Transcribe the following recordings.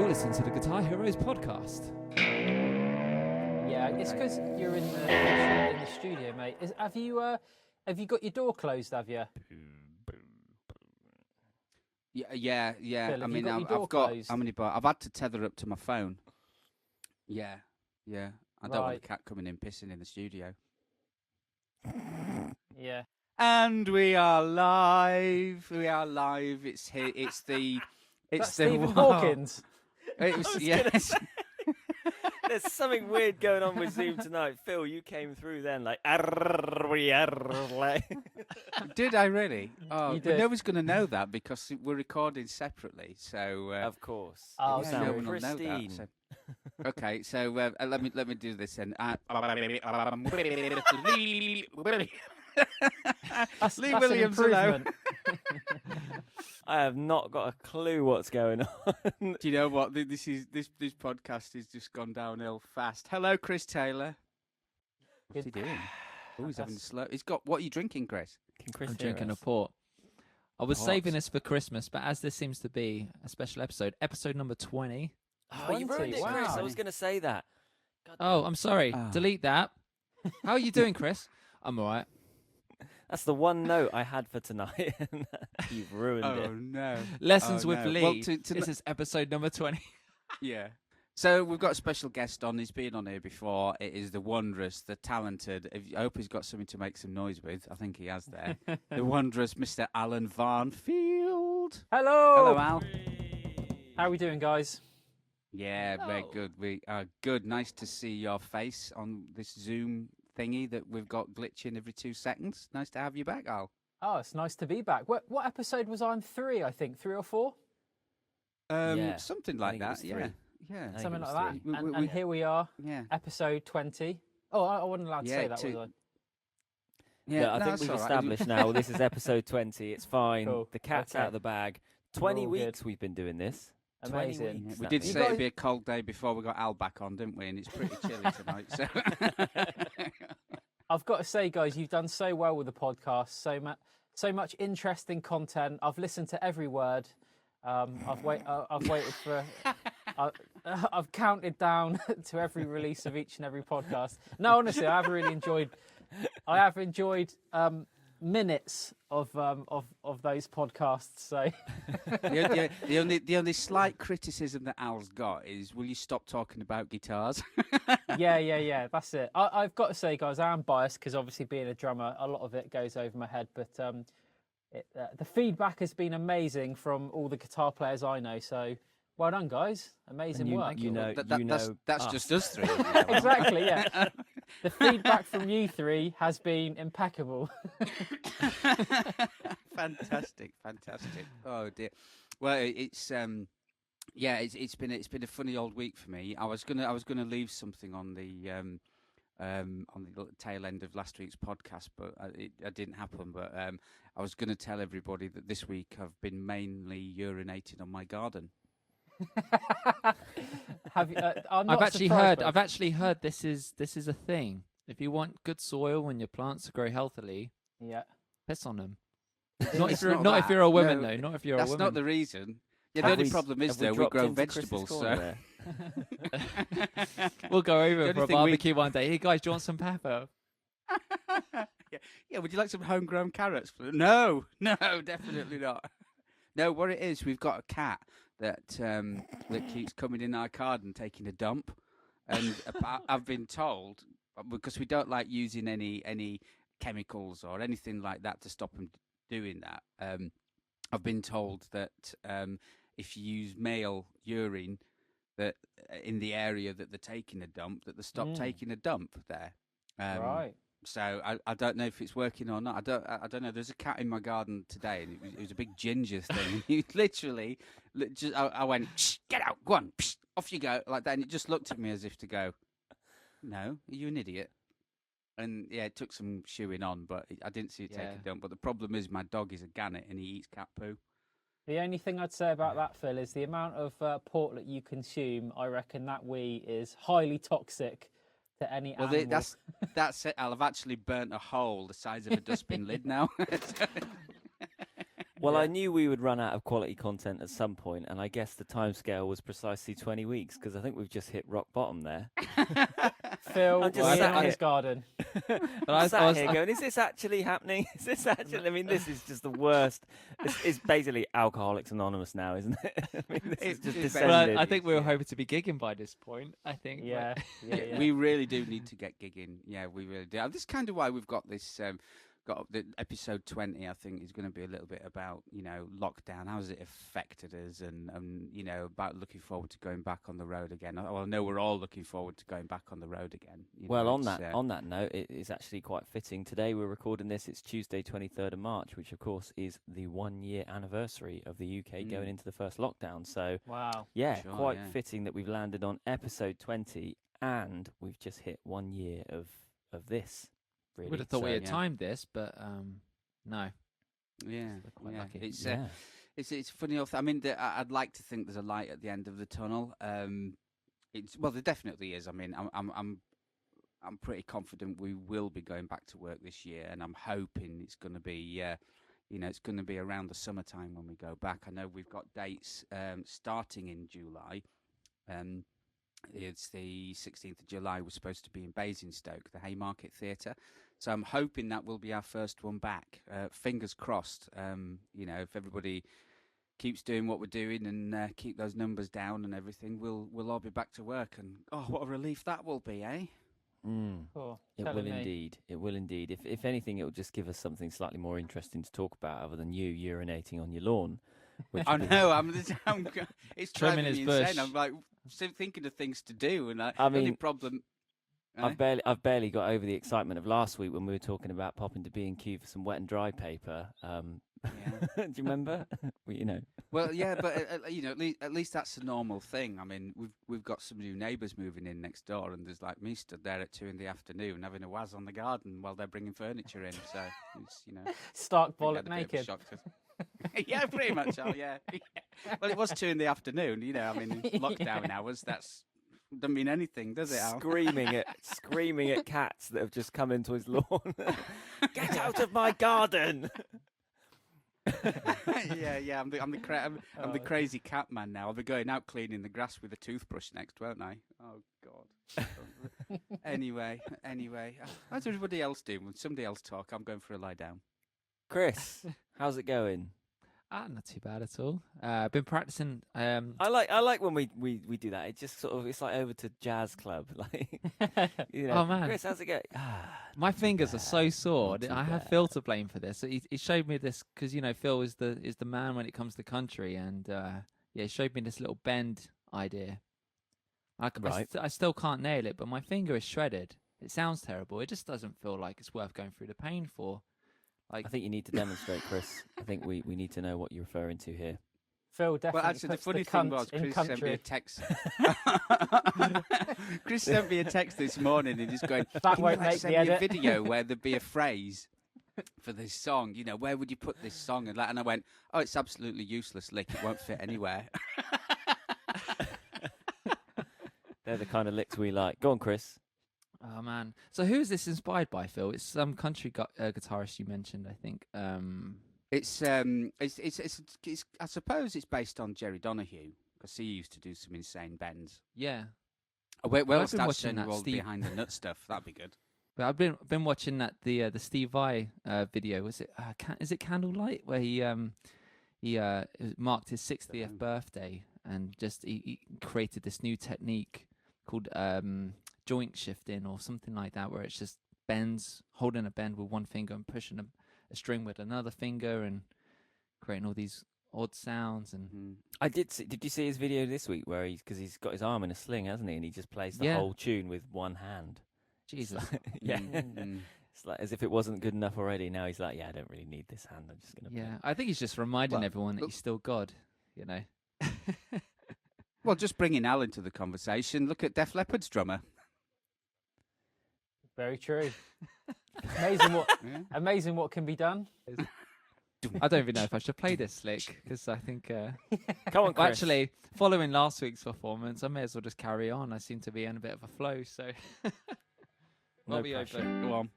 listening to the Guitar Heroes podcast. Yeah, it's because you're in the studio, mate. Have you got your door closed? Have you? Yeah. Phil, I mean, I've got closed? how many bars? I've had to tether up to my phone. Yeah. I don't want a cat coming in pissing in the studio. Yeah. And we are live. It's here. It's the. That's Stephen Hawkins. It was, yes. There's something weird going on with Zoom tonight. Phil, you came through then like. Did I really? Oh, You but did. nobody's going to know that because we're recording separately. So Of course. Oh, You yeah, sound no one will know that. pristine. So. Okay, so let me do this then. That's Lee an Williams, hello. improvement. I have not got a clue what's going on. Do you know what? This podcast has just gone downhill fast. Hello, Chris Taylor. What's he doing? Oh, he's having a slow. He's got. What are you drinking, Chris? Can Chris I'm hear drinking a us? port. I was Port. saving this for Christmas, but as this seems to be a special episode number 20. Oh, you ruined it, 20. Chris. I Wow. was going to say that. God Oh, damn. I'm sorry. Ah. Delete that. How are you doing, Chris? I'm all right. That's the one note I had for tonight. and You've ruined Oh it. no. Lessons Oh, with no. Lee. Well, This is episode number 20. Yeah. So we've got a special guest on. He's been on here before. It is the wondrous, the talented. I hope he's got something to make some noise with. I think he has there. The wondrous Mr. Allan Varnfield. Hello. Hello, Al. How are we doing, guys? Yeah, very Hello. good. We are good. Nice to see your face on this Zoom thingy that we've got glitching every 2 seconds. Nice to have you back, Al. Oh, it's nice to be back. What episode was I on? 3, I think. 3 or 4? Yeah, Something I like think it that. was Yeah, 3. yeah, think Something it like was that. 3. And here we are, yeah. episode 20. Oh, I wasn't allowed to Yeah, say that, was I? Yeah, Look, I no, think that's we've all right. established now this is episode 20. It's fine. Cool. The cat's Okay. out of the bag. 20 all weeks good. we've been doing this. 20 Amazing. weeks, We that did means. say You it'd guys- be a cold day before we got Al back on, didn't we? And it's pretty chilly tonight. So I've got to say, guys, you've done so well with the podcast. So much interesting content. I've listened to every word. I've waited for. I've counted down to every release of each and every podcast. No, honestly, I have really enjoyed. I have enjoyed minutes of those podcasts. So the only slight criticism that Al's got is, will you stop talking about guitars? yeah, that's it. I've got to say, guys, I am biased because obviously being a drummer, a lot of it goes over my head. But the feedback has been amazing from all the guitar players I know. So well done, guys. Amazing And work. That's us. just us three. Exactly, yeah. The feedback from you three has been impeccable. Fantastic. Oh dear. Well, it's it's been a funny old week for me. I was gonna leave something on the tail end of last week's podcast, but it didn't happen. But I was gonna tell everybody that this week I've been mainly urinating on my garden. Have you, I'm I've not actually surprised, heard this is a thing. If you want good soil and your plants to grow healthily, Yeah. piss on them. It's Not if you're that. a woman No, though. Not if you're a That's woman. not the reason. Yeah, Have the only we- problem is have we though we dropped grow into Chris's vegetables. corner So there? We'll go The over only for a thing we- barbecue one day. Hey guys, do you want some pepper? yeah, would you like some homegrown carrots? No, definitely not. No, what it is, we've got a cat that keeps coming in our garden taking a dump, and I've been told, because we don't like using any chemicals or anything like that to stop them doing that. I've been told that if you use male urine that in the area that they're taking a dump, that they stop taking a dump there. Right. So I don't know if it's working or not. I don't know. There's a cat in my garden today, and it was a big ginger thing. He literally, I went, "Psh, get out, go on, psh, off you go," like that, and it just looked at me as if to go, "No, are you an idiot?" And yeah, it took some chewing on, but I didn't see it take a dump. But the problem is, my dog is a gannet, and he eats cat poo. The only thing I'd say about that, Phil, is the amount of portlet you consume. I reckon that wee is highly toxic to any Well, animal. that's it. I've actually burnt a hole the size of a dustbin lid now. Well, Yeah. I knew we would run out of quality content at some point, and I guess the timescale was precisely 20 weeks because I think we've just hit rock bottom there. Phil I'm just working sat on here. his garden. But I'm sat here going, is this actually happening? Is this actually? I mean, this is just the worst. It's basically Alcoholics Anonymous now, isn't it? I mean, this is just It's Well, descended. I think we were hoping to be gigging by this point. I think. Yeah, yeah. We really do need to get gigging. Yeah, we really do. And this is kind of why we've got this. Got the episode 20. I think is going to be a little bit about lockdown. How has it affected us, and about looking forward to going back on the road again. Well, I know we're all looking forward to going back on the road again. Well, on that note, it is actually quite fitting. Today we're recording this. It's Tuesday, 23rd of March, which of course is the 1-year anniversary of the UK going into the first lockdown. So, Wow. yeah, Sure, quite yeah. fitting that we've landed on episode 20, and we've just hit 1 year of this. Really. Would have thought we had yeah. timed this, but no. Yeah, We're quite yeah. lucky. It's Yeah. it's funny enough. I mean, I'd like to think there's a light at the end of the tunnel. There definitely is. I mean, I'm pretty confident we will be going back to work this year, and I'm hoping it's going to be, it's going to be around the summertime when we go back. I know we've got dates starting in July. It's the 16th of July. We're supposed to be in Basingstoke, the Haymarket Theatre. So I'm hoping that will be our first one back. Fingers crossed. If everybody keeps doing what we're doing and keep those numbers down and everything, we'll all be back to work. And what a relief that will be, eh? Cool. It will indeed. It will indeed. If anything, it will just give us something slightly more interesting to talk about, other than you urinating on your lawn. Which I would be- know. It's Trimming driving his me bush. insane. I'm like still thinking of things to do, and I only mean, problem. I've barely got over the excitement of last week when we were talking about popping to B&Q for some wet and dry paper. Do you remember? Well, yeah, but at least that's a normal thing. I mean, we've got some new neighbours moving in next door, and there's like me stood there at 2 PM having a waz on the garden while they're bringing furniture in. So it's Stark I think bollock they had a bit of a naked. shock to- yeah, pretty much. Oh, yeah. Well, it was 2 PM. I mean, in lockdown hours. That's doesn't mean anything, does it, Al? screaming at cats that have just come into his lawn. Get out of my garden! yeah. I'm the crazy cat man now. I'll be going out cleaning the grass with a toothbrush next, won't I? Oh God. Anyway, how's everybody else doing? When somebody else talk, I'm going for a lie down. Chris, how's it going? Not too bad at all. I've been practicing. I like when we do that. It just it's like over to jazz club, like Oh, man. Chris, how's it going? My fingers are so sore. Not too I have bad. Phil to blame for this. So he showed me this because Phil is the man when it comes to country, and he showed me this little bend idea. Right. I still can't nail it, but my finger is shredded. It sounds terrible. It just doesn't feel like it's worth going through the pain for. I think you need to demonstrate, Chris. I think we need to know what you're referring to here. Phil definitely Well, actually, the puts funny the thing cunt was, in Chris sent me a country. text. Chris sent me a text this morning and he's going, That "Can you won't like make send the me a edit." video where there'd be a phrase for this song? Where would you put this song?" And I went, "Oh, it's absolutely useless, Lick. It won't fit anywhere." They're the kind of licks we like. Go on, Chris. Oh man! So who is this inspired by, Phil? It's some country guitarist you mentioned, I think. It's I suppose it's based on Jerry Donahue because he used to do some insane bends. Yeah, Oh, wait, well, I've been start watching showing you that all the Steve- behind the nut stuff. That'd be good. but I've been watching that the Steve Vai video. Was it is it Candlelight where he marked his 60th birthday and just he created this new technique called joint shifting or something like that, where it's just holding a bend with one finger and pushing a string with another finger and creating all these odd sounds. And Mhm. I did. Did you see his video this week where because he's got his arm in a sling, hasn't he? And he just plays the Yeah. whole tune with one hand. Jesus, Yeah. Mm. It's like as if it wasn't good enough already. Now he's like, yeah, I don't really need this hand. I'm just gonna. yeah, I think he's just reminding Well, everyone that look- he's still God. Well, just bringing Al into the conversation. Look at Def Leppard's drummer. Very true. Yeah. Amazing what can be done. I don't even know if I should play this slick because I think. Come on, Well, Chris. actually, following last week's performance, I may as well just carry on. I seem to be in a bit of a flow, so No I'll be pressure. open. Go on.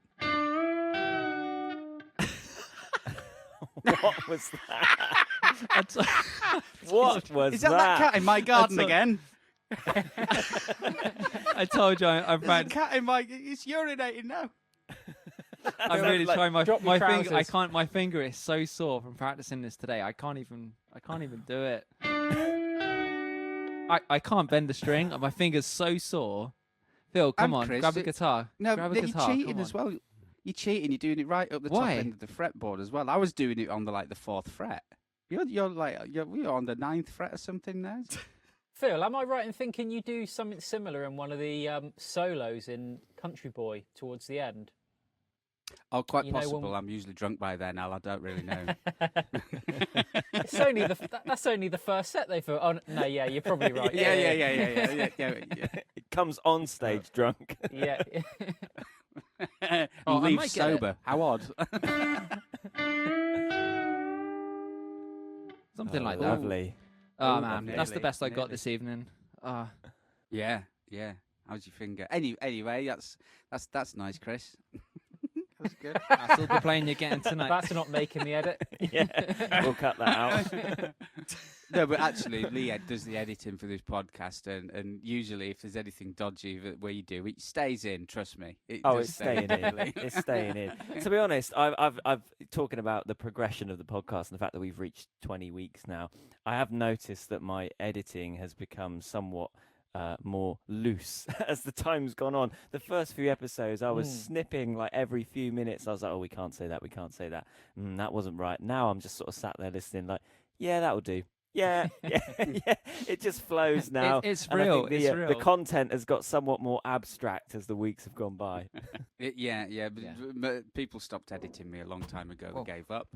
What was that? That's- What was Is that cat in my garden That's again? I told you I'm There's a practicing. cat in my. It's urinating now. I'm really trying my drop your finger. I trousers. can't. My finger is so sore from practicing this today. I can't even do it. I can't bend the string. My finger's so sore. Phil, come And on, Chris, grab a guitar. No, grab a you're guitar. cheating come as on. well. You're cheating. You're doing it right up the Why? top end of the fretboard as well. I was doing it on the 4th fret. You're on the 9th fret or something now. Phil, am I right in thinking you do something similar in one of the solos in Country Boy towards the end? Oh, quite You know, possible. when- I'm usually drunk by then, Al. I don't really know. It's only that's only the first set they feel. Oh no, yeah, you're probably right. yeah. It comes on stage drunk. Yeah. And Oh, I leave might get it. sober. How odd. Something like that. Lovely. Oh Ooh, man, nearly, that's the best I got nearly. this evening. Yeah. How's your finger? Anyway, that's nice, Chris. That's good. That's all the playing you're getting tonight. That's not making the edit. Yeah, we'll cut that out. No, but actually, Lee does the editing for this podcast, and usually, if there's anything dodgy where you do, it stays in. Trust me. It's does staying stay in. Lee. It's staying in. To be honest, I've talking about the progression of the podcast and the fact that we've reached 20 weeks now. I have noticed that my editing has become somewhat more loose as the time's gone on. The first few episodes, I was snipping like every few minutes. I was like, "Oh, we can't say that. We can't say that. That wasn't right." Now I'm just sort of sat there listening, like, "Yeah, that'll do." Yeah. It just flows now. It's And I real. think It's the real. content has got somewhat more abstract as the weeks have gone by. Yeah. But people stopped editing me a long time ago. They gave up.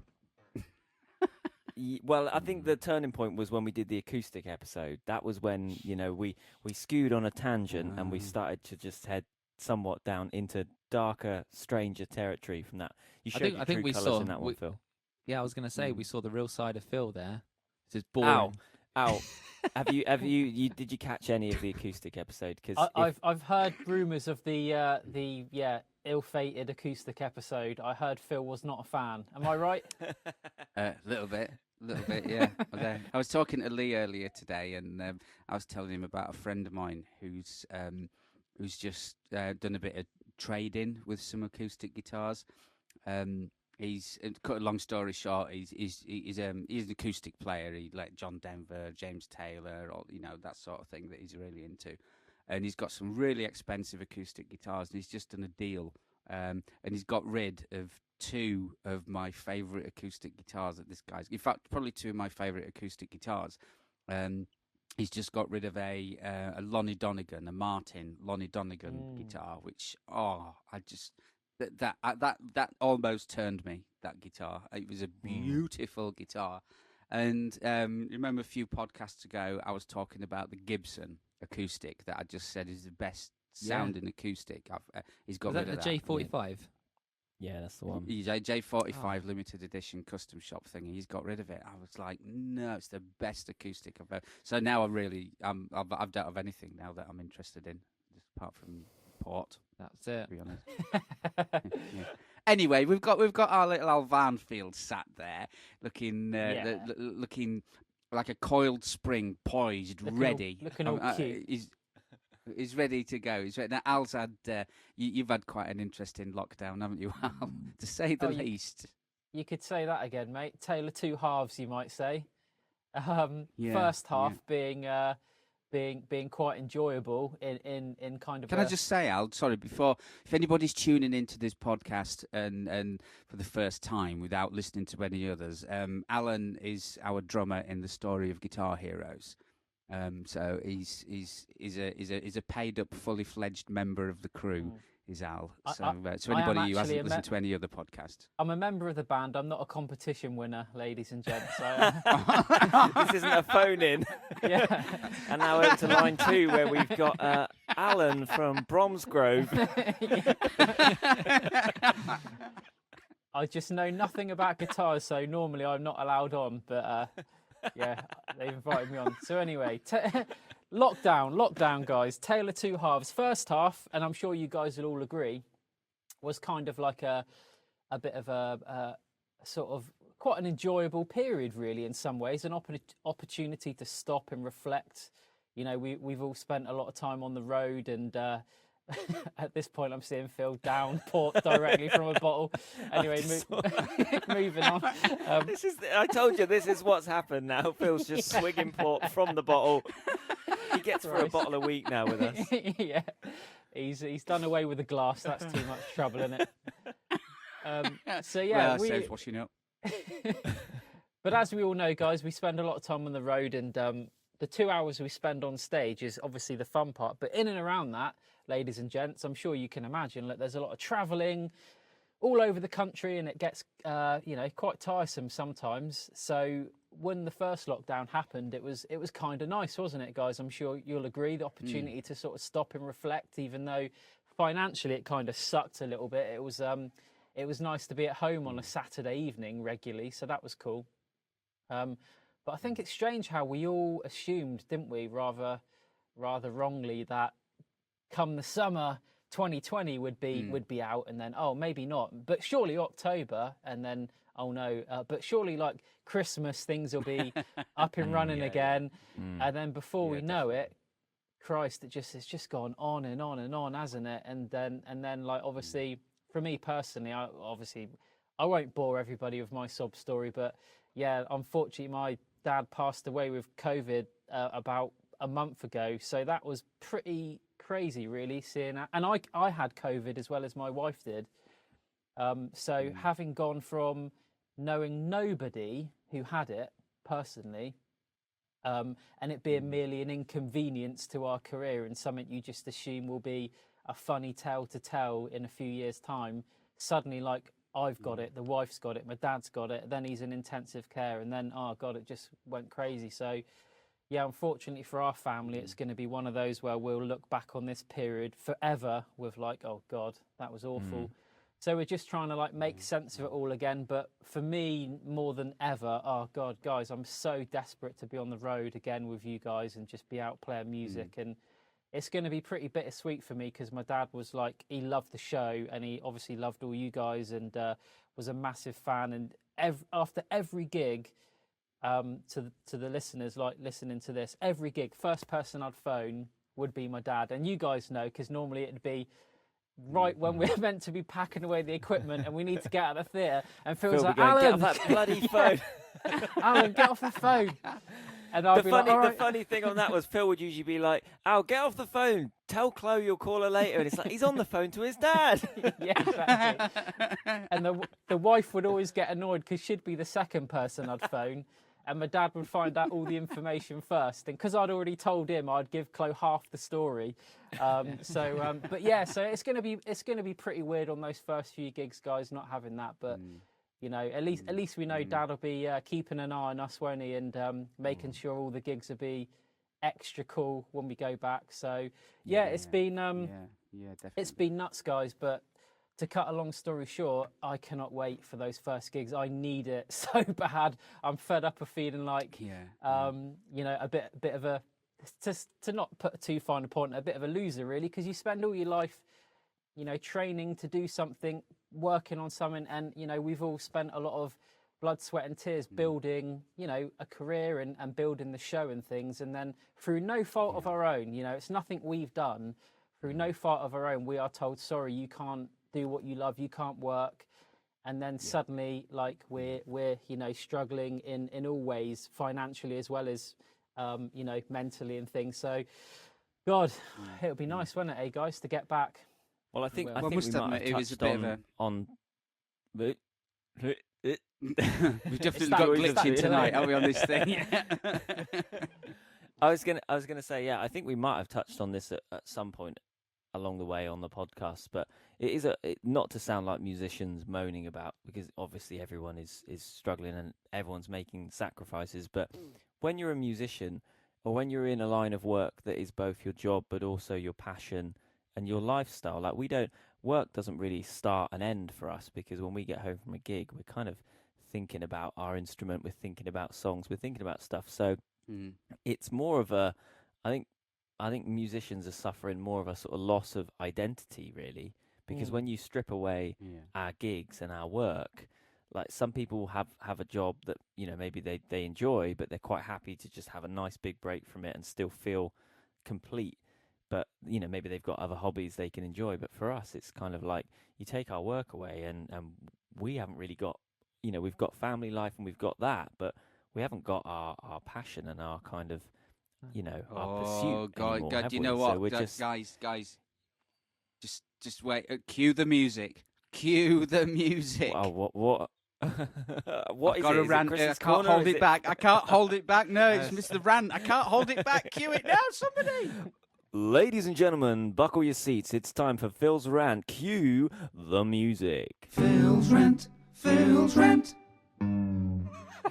Well, I think the turning point was when we did the acoustic episode. That was when, we skewed on a tangent and we started to just head somewhat down into darker, stranger territory from that. You showed your true we colours saw- in that one, Phil. Yeah, I was gonna say we saw the real side of Phil there. It's just boring. Ow. Did you catch any of the acoustic episode? Because I've heard rumours of the ill-fated acoustic episode. I heard Phil was not a fan. Am I right? A little bit, yeah. I was talking to Lee earlier today, and I was telling him about a friend of mine who's just done a bit of trading with some acoustic guitars. He's cut a long story short. He's an acoustic player. He like John Denver, James Taylor, or that sort of thing that he's really into. And he's got some really expensive acoustic guitars. And he's just done a deal, and he's got rid of 2 of my favourite acoustic guitars that this guy's. In fact, probably 2 of my favourite acoustic guitars. He's just got rid of a Lonnie Donegan, a Martin Lonnie Donegan guitar, which I just. That almost turned me, that guitar. It was a beautiful guitar. And remember a few podcasts ago, I was talking about the Gibson acoustic that I just said is the best sounding acoustic. He's got Was rid that of the that. J45? yeah, that's the one. He's a J45 limited edition custom shop thing. He's got rid of it. I was like, no, it's the best acoustic I've ever. So now I don't have anything now that I'm interested in, just apart from Port. That's it. To be honest. Yeah. Anyway, we've got our little Allan Varnfield sat there, looking looking like a coiled spring, poised, ready. looking all cute. He's ready to go. He's ready. Now, Al's had you've had quite an interesting lockdown, haven't you, Al? To say the least. You could say that again, mate. Tale of two halves, you might say. Yeah, First half being quite enjoyable in kind of. Can I just say, Al? Sorry, if anybody's tuning into this podcast and for the first time without listening to any others, Allan is our drummer in the Story of Guitar Heroes. So he's a paid up, fully fledged member of the crew. Is Al? So anybody who hasn't listened to any other podcast, I'm a member of the band. I'm not a competition winner, ladies and gents. This isn't a phone-in. Yeah. And now over to line 2, where we've got Alan from Bromsgrove. I just know nothing about guitars, so normally I'm not allowed on. But yeah, they invited me on. So anyway, lockdown, guys. Tale of two halves. First half, and I'm sure you guys will all agree, was kind of like a bit of a sort of quite an enjoyable period, really, in some ways, an opportunity to stop and reflect. You know, we've all spent a lot of time on the road, and at this point, I'm seeing Phil down port directly from a bottle. Anyway, moving on. I told you this is what's happened now. Phil's just swigging port from the bottle. He gets through a bottle a week now with us. Yeah, he's done away with the glass. That's too much trouble, isn't it? So yeah, well, saves washing up. But as we all know, guys, we spend a lot of time on the road, and the 2 hours we spend on stage is obviously the fun part. But in and around that, ladies and gents, I'm sure you can imagine that there's a lot of travelling all over the country, and it gets quite tiresome sometimes. So when the first lockdown happened, it was kind of nice, wasn't it, guys? I'm sure you'll agree. The opportunity to sort of stop and reflect, even though financially it kind of sucked a little bit. It was nice to be at home on a Saturday evening regularly, so that was cool. But I think it's strange how we all assumed, didn't we, rather wrongly, that come the summer 2020 would be out, and then maybe not, but surely October, and then no, but surely like Christmas things will be up and running again, and then before we know it, Christ, it's just gone on and on and on, hasn't it? And then like obviously for me personally, I won't bore everybody with my sob story, but yeah, unfortunately my dad passed away with COVID about a month ago, so that was pretty crazy, really, seeing that. And I had COVID as well as my wife did. So having gone from knowing nobody who had it personally, and it being merely an inconvenience to our career and something you just assume will be a funny tale to tell in a few years' time, suddenly like I've got it, the wife's got it, my dad's got it, then he's in intensive care, and then, oh God, it just went crazy. So yeah, unfortunately for our family, it's going to be one of those where we'll look back on this period forever with like, oh God, that was awful. So we're just trying to like make sense of it all again. But for me, more than ever, oh God, guys, I'm so desperate to be on the road again with you guys and just be out playing music. And it's going to be pretty bittersweet for me because my dad was like, he loved the show and he obviously loved all you guys and was a massive fan. And after every gig, to the listeners like listening to this, every gig, first person I'd phone would be my dad. And you guys know, because normally it'd be right when we're meant to be packing away the equipment and we need to get out of the theatre, and Phil's like, Alan, get off that bloody phone. Alan, get off the phone. And I'd be like, all right. The funny thing on that was Phil would usually be like, Al, get off the phone. Tell Chloe you'll call her later. And it's like, he's on the phone to his dad. Yeah, exactly. And the wife would always get annoyed because she'd be the second person I'd phone. And my dad would find out all the information first. And because I'd already told him, I'd give Chloe half the story. But yeah, so it's gonna be pretty weird on those first few gigs, guys, not having that. But you know, at least we know Dad will be keeping an eye on us, won't he? And making sure all the gigs will be extra cool when we go back. So yeah, it's been definitely. It's been nuts, guys. But to cut a long story short, I cannot wait for those first gigs. I need it so bad. I'm fed up of feeling like, you know, a bit of a, to not put too fine a point, a bit of a loser, really, because you spend all your life, you know, training to do something, working on something, and, you know, we've all spent a lot of blood, sweat and tears building, you know, a career and building the show and things, and then through no fault of our own, you know, it's nothing we've done, through no fault of our own, we are told, sorry, you can't do what you love, you can't work, and then suddenly like we're you know, struggling in all ways, financially as well as you know, mentally and things. So God, it would be nice, wouldn't it, guys, to get back. Well, I think we must admit it was a bit on we've definitely got glitching tonight, are we, on this thing? I was gonna say, yeah, I think we might have touched on this at some point along the way on the podcast, but it is not to sound like musicians moaning about, because obviously everyone is struggling and everyone's making sacrifices, but when you're a musician or when you're in a line of work that is both your job but also your passion and your lifestyle, like work doesn't really start and end for us, because when we get home from a gig, we're kind of thinking about our instrument, we're thinking about songs, we're thinking about stuff. So it's more of a, I think musicians are suffering more of a sort of loss of identity, really, because when you strip away our gigs and our work, like some people have a job that maybe they enjoy, but they're quite happy to just have a nice big break from it and still feel complete. But maybe they've got other hobbies they can enjoy. But for us, it's kind of like you take our work away, and we haven't really got, we've got family life and we've got that, but we haven't got our passion and our kind of, our pursuit anymore, God, have you we? know So what, we're just guys, just wait. Cue the music. Cue the music. wow, what what I've is got it? a Is it rant. I Chris's can't Corner? hold Is it back. I can't hold it back. No, it's Mr. Rant. I can't hold it back. Cue it now, somebody. Ladies and gentlemen, buckle your seats. It's time for Phil's rant. Cue the music. Phil's rant.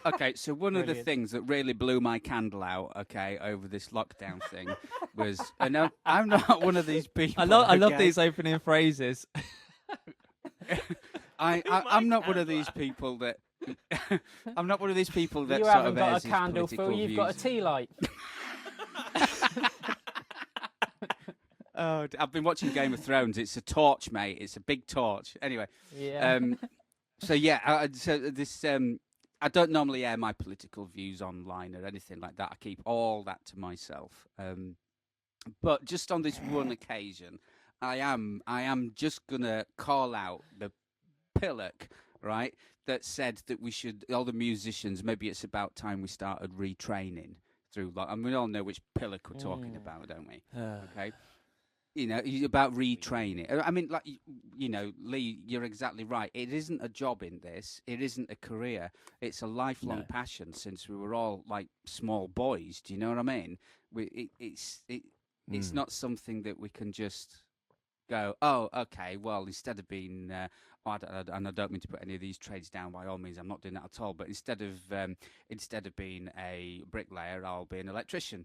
Okay, so one of the Brilliant. things that really blew my candle out, over this lockdown thing was, and I'm not one of these people. I love okay? these opening phrases. I'm not one of these people that. I'm not one of these people that You sort haven't of got airs a his candle, political Phil. You've got a views. tea light. Oh, I've been watching Game of Thrones. It's a torch, mate. It's a big torch. Anyway, Yeah. so yeah, I don't normally air my political views online or anything like that. I keep all that to myself. But just on this one occasion, I am just gonna call out the pillock, right? That said that we should, all the musicians, maybe it's about time we started retraining through. And we all know which pillock we're talking about, don't we? Okay. About retraining. I mean, like, Lee, you're exactly right. It isn't a job in this. It isn't a career. It's a lifelong passion since we were all like small boys. Do you know what I mean? It's not something that we can just go, oh, okay, well, instead of being, and I don't mean to put any of these trades down by all means, I'm not doing that at all, but instead of being a bricklayer, I'll be an electrician.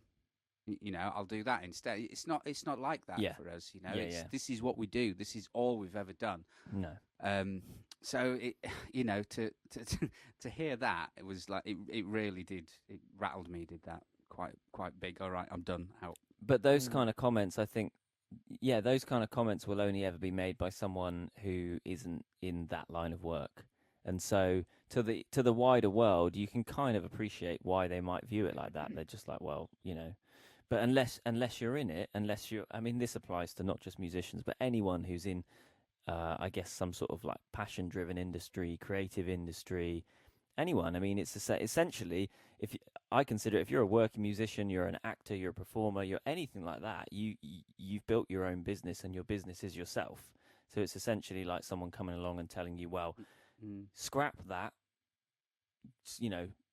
I'll do that instead. It's not like that for us. This is what we do. This is all we've ever done. No. So it, to hear that, it was like it really did. It rattled me. Did that quite big. All right, I'm done. Out. But those kind of comments, I think, those kind of comments will only ever be made by someone who isn't in that line of work. And so to the wider world, you can kind of appreciate why they might view it like that. They're just like, well, But unless you're in it, I mean, this applies to not just musicians, but anyone who's in, I guess, some sort of like passion-driven industry, creative industry, anyone. I mean, it's essentially, I consider if you're a working musician, you're an actor, you're a performer, you're anything like that, you've built your own business, and your business is yourself. So it's essentially like someone coming along and telling you, well, scrap that,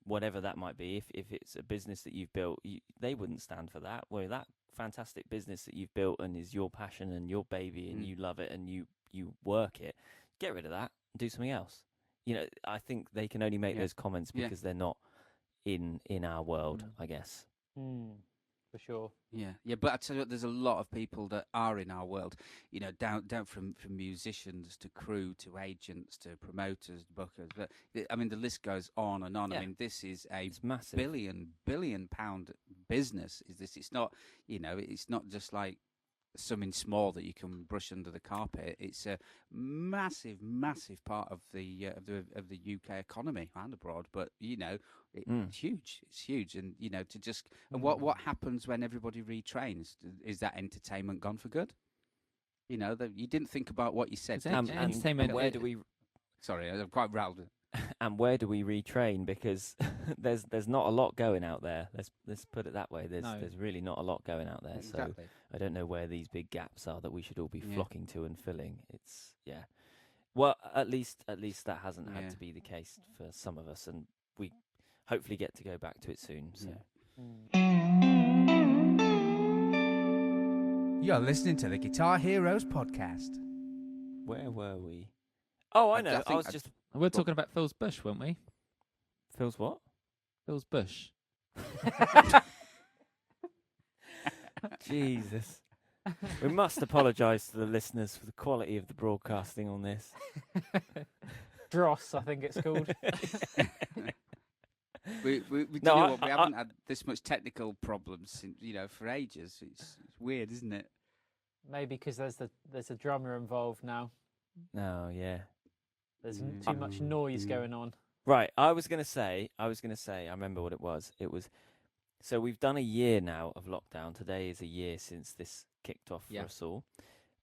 whatever that might be. If it's a business that you've built, they wouldn't stand for that. Well, that fantastic business that you've built and is your passion and your baby and you love it and you work it, get rid of that and do something else. I think they can only make those comments because they're not in our world, I guess. For sure. Yeah, but I tell you what, there's a lot of people that are in our world, down from musicians to crew to agents to promoters, bookers. But I mean, the list goes on and on. Yeah. I mean, this is It's massive. billion pound business. Is this? It's not, it's not just like something small that you can brush under the carpet. It's a massive part of the UK economy and abroad. But it's huge. It's huge, and to just and what happens when everybody retrains? Is that entertainment gone for good? You didn't think about what you said. Entertainment. Where do we? Sorry, I'm quite rattled. And where do we retrain? Because there's not a lot going out there. Let's put it that way. There's really not a lot going out there. Exactly. So I don't know where these big gaps are that we should all be flocking to and filling. It's Well, at least that hasn't had to be the case for some of us, and we hopefully get to go back to it soon. So. You're listening to the Guitar Heroes podcast. Where were we? Oh, I know. We're talking about Phil's bush, weren't we? Phil's what? Phil's bush. Jesus. We must apologise to the listeners for the quality of the broadcasting on this. Dross, I think it's called. We haven't had this much technical problems, for ages. It's weird, isn't it? Maybe because there's a drummer involved now. No, yeah. There's too much noise going on. Right, I was gonna say, I remember what it was. So we've done a year now of lockdown. Today is a year since this kicked off for us all.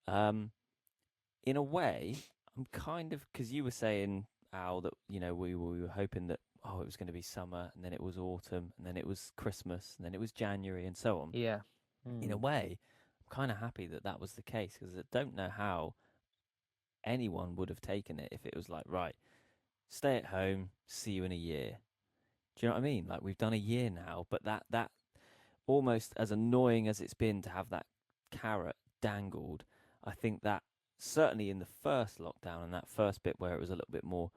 In a way, I'm kind of, because you were saying, Al, that we were hoping that it was going to be summer, and then it was autumn, and then it was Christmas, and then it was January, and so on. Yeah. In a way, I'm kind of happy that was the case, because I don't know how anyone would have taken it if it was like, right, stay at home, see you in a year. Do you know what I mean? Like, we've done a year now, but that almost as annoying as it's been to have that carrot dangled, I think that certainly in the first lockdown and that first bit where it was a little bit more,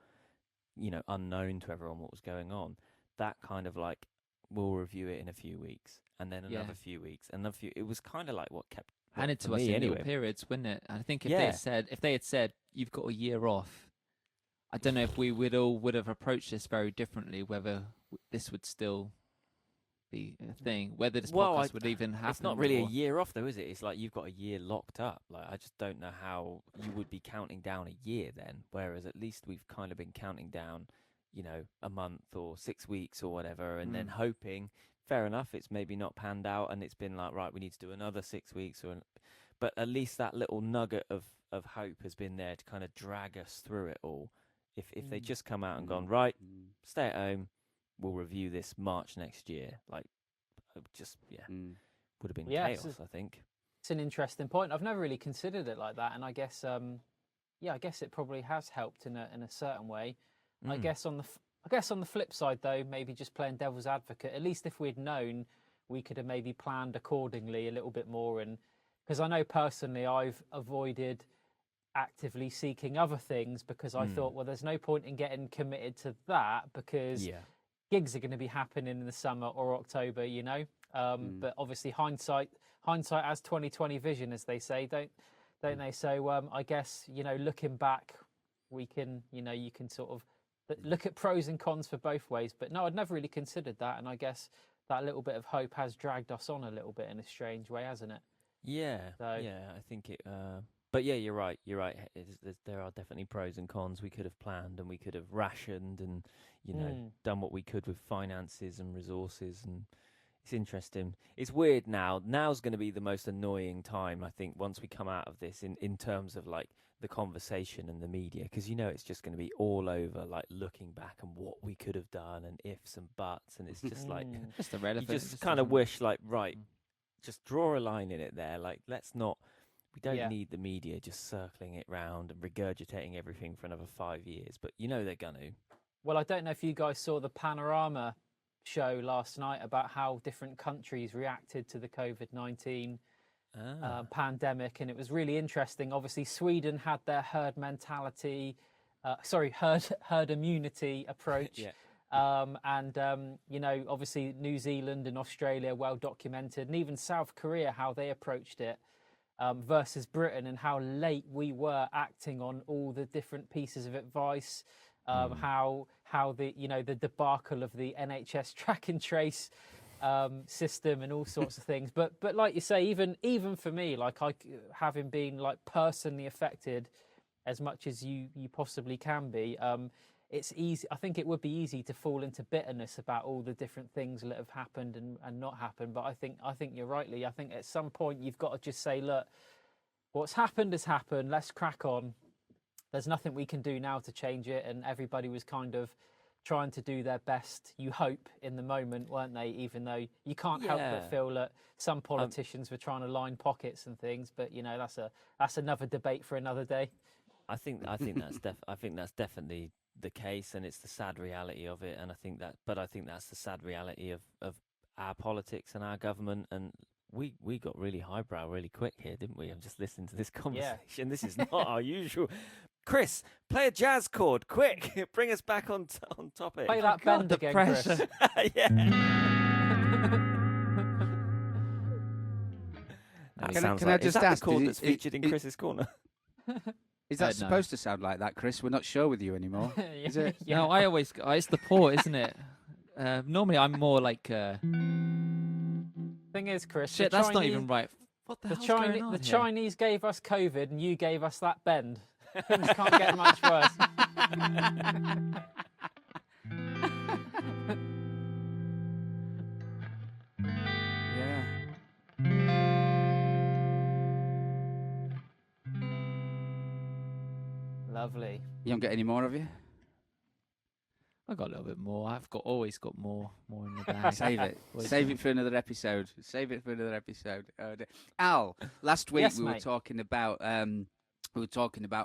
unknown to everyone what was going on, that kind of like, we'll review it in a few weeks, and then another few weeks, and it was kind of like what kept handed to us in little periods, wouldn't it? I think if they had said you've got a year off, I don't know if we would have approached this very differently, whether this would still be a thing, whether this podcast would even happen. It's not really a year off, though, is it? It's like you've got a year locked up. Like, I just don't know how you would be counting down a year then, whereas at least we've kind of been counting down, a month or 6 weeks or whatever, and then hoping, fair enough, it's maybe not panned out, and it's been like, right, we need to do another 6 weeks, but at least that little nugget of hope has been there to kind of drag us through it all. If they just come out and gone, right, stay at home, we'll review this March next year, like, would have been chaos, I think. It's an interesting point. I've never really considered it like that, and I guess, I guess it probably has helped in a certain way. I guess on the flip side, though, maybe just playing devil's advocate, at least if we'd known, we could have maybe planned accordingly a little bit more, and because I know personally I've avoided actively seeking other things because I thought, well, there's no point in getting committed to that because gigs are going to be happening in the summer or October, but obviously hindsight has 20/20 vision, as they say, don't they? So I guess, looking back, we can, you can sort of look at pros and cons for both ways. But no, I'd never really considered that, and I guess that little bit of hope has dragged us on a little bit in a strange way, hasn't it? Yeah, I think it. But yeah, you're right. There are definitely pros and cons. We could have planned and we could have rationed and, done what we could with finances and resources. And it's interesting. It's weird now. Now's going to be the most annoying time, I think, once we come out of this in terms of like the conversation and the media, because it's just going to be all over, like looking back and what we could have done and ifs and buts. And it's just like, just irrelevant. You just kind of wish like, right, just draw a line in it there. Like, let's not. We don't need the media just circling it round and regurgitating everything for another 5 years, but they're going to. Well, I don't know if you guys saw the Panorama show last night about how different countries reacted to the COVID-19 pandemic, and it was really interesting. Obviously, Sweden had their herd immunity approach. Obviously New Zealand and Australia, well documented, and even South Korea, how they approached it. Versus Britain, and how late we were acting on all the different pieces of advice, how the debacle of the NHS track and trace system and all sorts of things. But like you say, even for me, like having been like personally affected as much as you possibly can be, it's easy. I think it would be easy to fall into bitterness about all the different things that have happened and not happened. But I think you're right, Lee. I think at some point you've got to just say, look, what's happened has happened. Let's crack on. There's nothing we can do now to change it. And everybody was kind of trying to do their best, you hope, in the moment, weren't they? Even though you can't help but feel that some politicians were trying to line pockets and things. But that's another debate for another day. I think that's definitely the case, and it's the sad reality of it, and I think that's the sad reality of our politics and our government. And we got really highbrow really quick here, didn't we? I'm just listening to this conversation. This is not our usual. Chris, play a jazz chord, quick! Bring us back on topic. Play that bend again, Chris. Yeah. Can I just ask? The chord that's featured in Chris's corner? Is that supposed to sound like that, Chris? We're not sure with you anymore. Is it? No, it's the port, isn't it? Normally I'm more like... Thing is, Chris... Shit, that's not even right. What the hell's going on The Chinese gave us COVID and you gave us that bend. Things can't get much worse. Yeah. Lovely. You don't get any more of you? I got a little bit more. Always got more in the bag. Save it. Always Save got- it for another episode. Save it for another episode. Oh, dear. Al, last week Yes, we were mate. talking about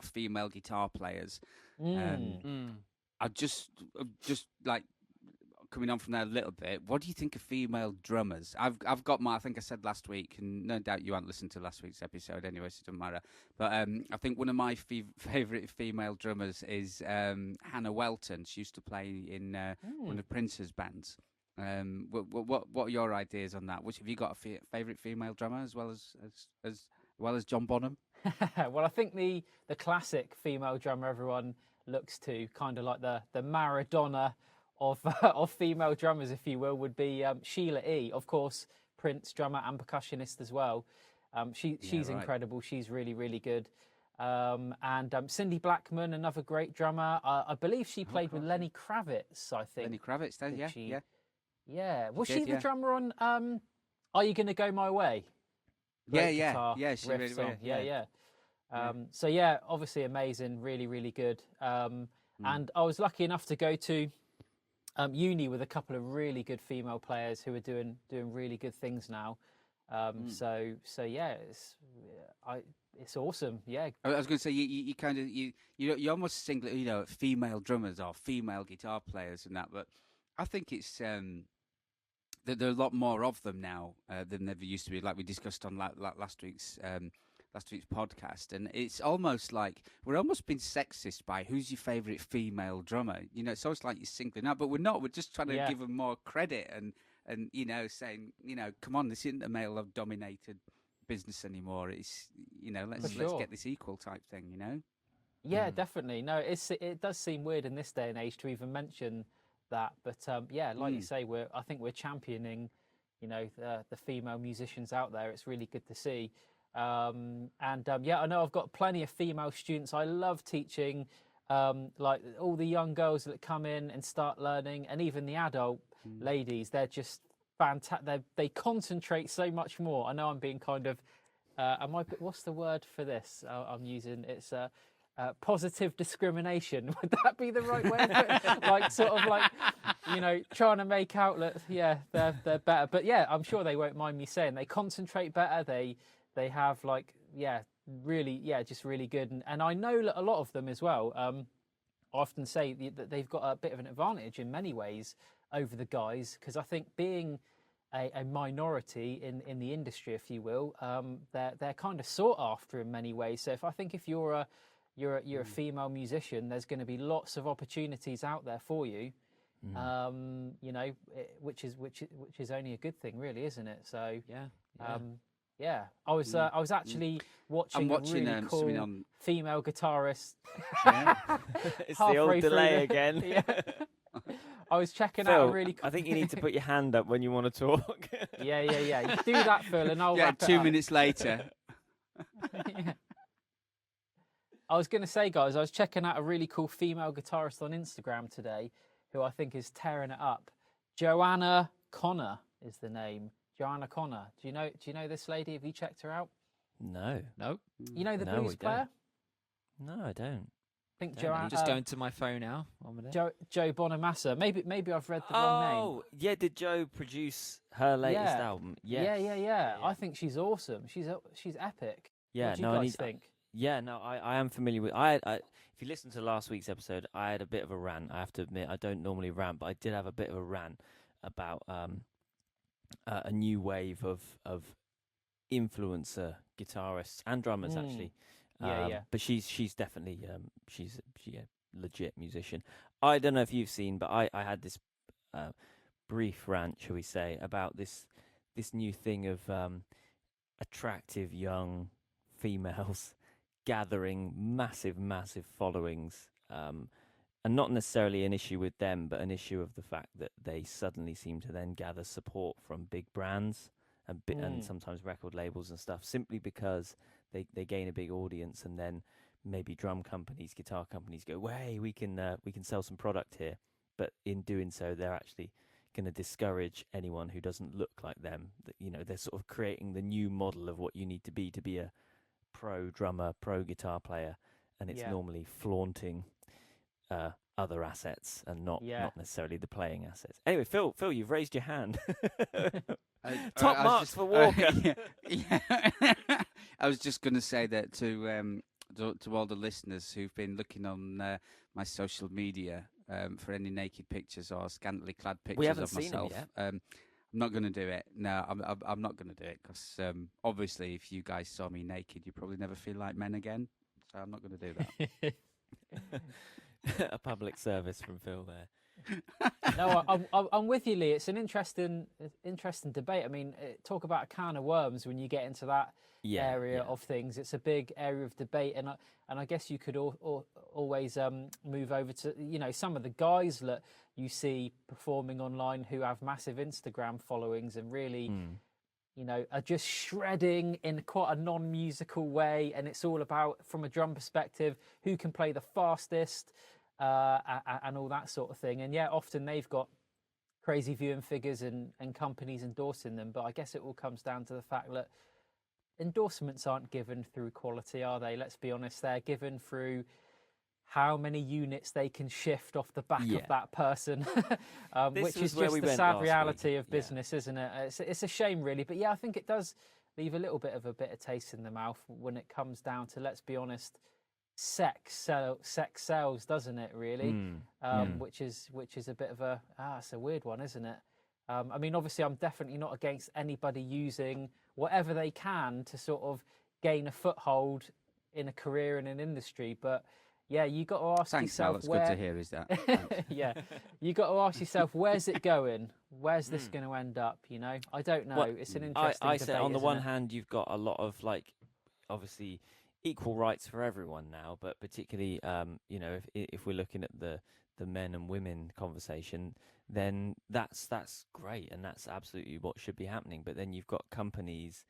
female guitar players. I just like coming on from there a little bit. What do you think of female drummers? I've got my. I think I said last week, and no doubt you haven't listened to last week's episode anyway, so it doesn't matter. But I think one of my favourite female drummers is Hannah Welton. She used to play in one of Prince's bands. What are your ideas on that? Which have you got a favourite female drummer as well as John Bonham? Well, I think the classic female drummer everyone looks to, kind of like the Maradona of female drummers, if you will, would be Sheila E. Of course, Prince drummer and percussionist as well. She's right. incredible. She's really, really good. And Cindy Blackman, another great drummer. I believe she played with Lenny Kravitz, I think. Lenny Kravitz, Did yeah, she? yeah. Yeah. Was did, she the yeah. drummer on Are You Gonna Go My Way? Great Yeah. guitar She riff really, song. really, Yeah. yeah. So yeah, obviously amazing, really, really good. And I was lucky enough to go to uni with a couple of really good female players who are doing really good things now. So yeah, it's awesome. Yeah. I was going to say you kind of you almost single female drummers or female guitar players and that, but I think it's there are a lot more of them now than there used to be. Like we discussed on last week's podcast, and it's almost like we're almost being sexist by who's your favourite female drummer. It's almost like you're singling out, but we're not. We're just trying to give them more credit and saying come on, this isn't a male-dominated business anymore. It's let's get this equal type thing. Yeah, definitely. No, it does seem weird in this day and age to even mention that, but like you say, I think we're championing the female musicians out there. It's really good to see. I know I've got plenty of female students. I love teaching, like all the young girls that come in and start learning, and even the adult ladies. They're just fantastic. They concentrate so much more. I know I'm being kind of, what's the word for this? I'm using it's positive discrimination. Would that be the right way? Like sort of like trying to make out that they're better. But yeah, I'm sure they won't mind me saying they concentrate better. They have just really good. And I know a lot of them as well. I often say that they've got a bit of an advantage in many ways over the guys, because I think being a minority in the industry, if you will, they're kind of sought after in many ways. So if you're a female musician, there's going to be lots of opportunities out there for you. Which is only a good thing, really, isn't it? So yeah. I was actually watching a really cool female guitarist. It's the old delay again. Yeah. I was checking Phil, out a really cool... I think you need to put your hand up when you want to talk. Yeah. You do that, Phil, and I'll wrap it 2 up. minutes later. Yeah. I was going to say, guys, I was checking out a really cool female guitarist on Instagram today who I think is tearing it up. Joanna Connor is the name. Joanna Connor. Do you know this lady? Have you checked her out? No. You know the No, blues we player? No, I don't. I think I'm Joanna. just going to my phone now. 1 minute. Joe Bonamassa. Maybe I've read the wrong name. Oh, yeah. Did Joe produce her latest album? Yes. Yeah. I think she's awesome. She's epic. Yeah. What do you guys think? Yeah, no, I am familiar with. If you listen to last week's episode, I had a bit of a rant. I have to admit, I don't normally rant, but I did have a bit of a rant about a new wave of influencer guitarists and drummers, actually. Yeah. But she's definitely she's a legit musician. I don't know if you've seen, but I had this brief rant, shall we say, about this new thing of attractive young females gathering massive followings, and not necessarily an issue with them, but an issue of the fact that they suddenly seem to then gather support from big brands and sometimes record labels and stuff, simply because they gain a big audience, and then maybe drum companies, guitar companies go, "Hey, we can sell some product here," but in doing so, they're actually going to discourage anyone who doesn't look like them. That, you know, they're sort of creating the new model of what you need to be a pro drummer, pro guitar player, and it's normally flaunting other assets and not necessarily the playing assets. Anyway, Phil, you've raised your hand. Top marks for Walker. I was just going to say that to all the listeners who've been looking on my social media for any naked pictures or scantily clad pictures of myself. I'm not going to do it. No, I'm not going to do it because obviously, if you guys saw me naked, you'd probably never feel like men again. So I'm not going to do that. A public service from Phil there. No, I'm with you, Lee. It's an interesting debate. I mean, talk about a can of worms when you get into that area of things. It's a big area of debate, and I guess you could always move over to, you know, some of the guys that you see performing online who have massive Instagram followings and really, you know, are just shredding in quite a non-musical way, and it's all about, from a drum perspective, who can play the fastest. And all that sort of thing. And often they've got crazy viewing figures and companies endorsing them. But I guess it all comes down to the fact that endorsements aren't given through quality, are they? Let's be honest, they're given through how many units they can shift off the back of that person, which is just the sad reality of business, isn't it? It's a shame, really. But I think it does leave a little bit of a bitter taste in the mouth when it comes down to, let's be honest, sex sells, doesn't it, really? Which is a bit of it's a weird one, isn't it? I mean, obviously I'm definitely not against anybody using whatever they can to sort of gain a foothold in a career in an industry, but you got to ask yourself, Al, good to hear, is that? You got to ask yourself, where's it going? Where's this going to end up? You know, I don't know. Well, it's an interesting I debate, say on the one hand, you've got a lot of, like, obviously equal rights for everyone now, but particularly, you know, if we're looking at the men and women conversation, then that's great, and that's absolutely what should be happening. But then you've got companies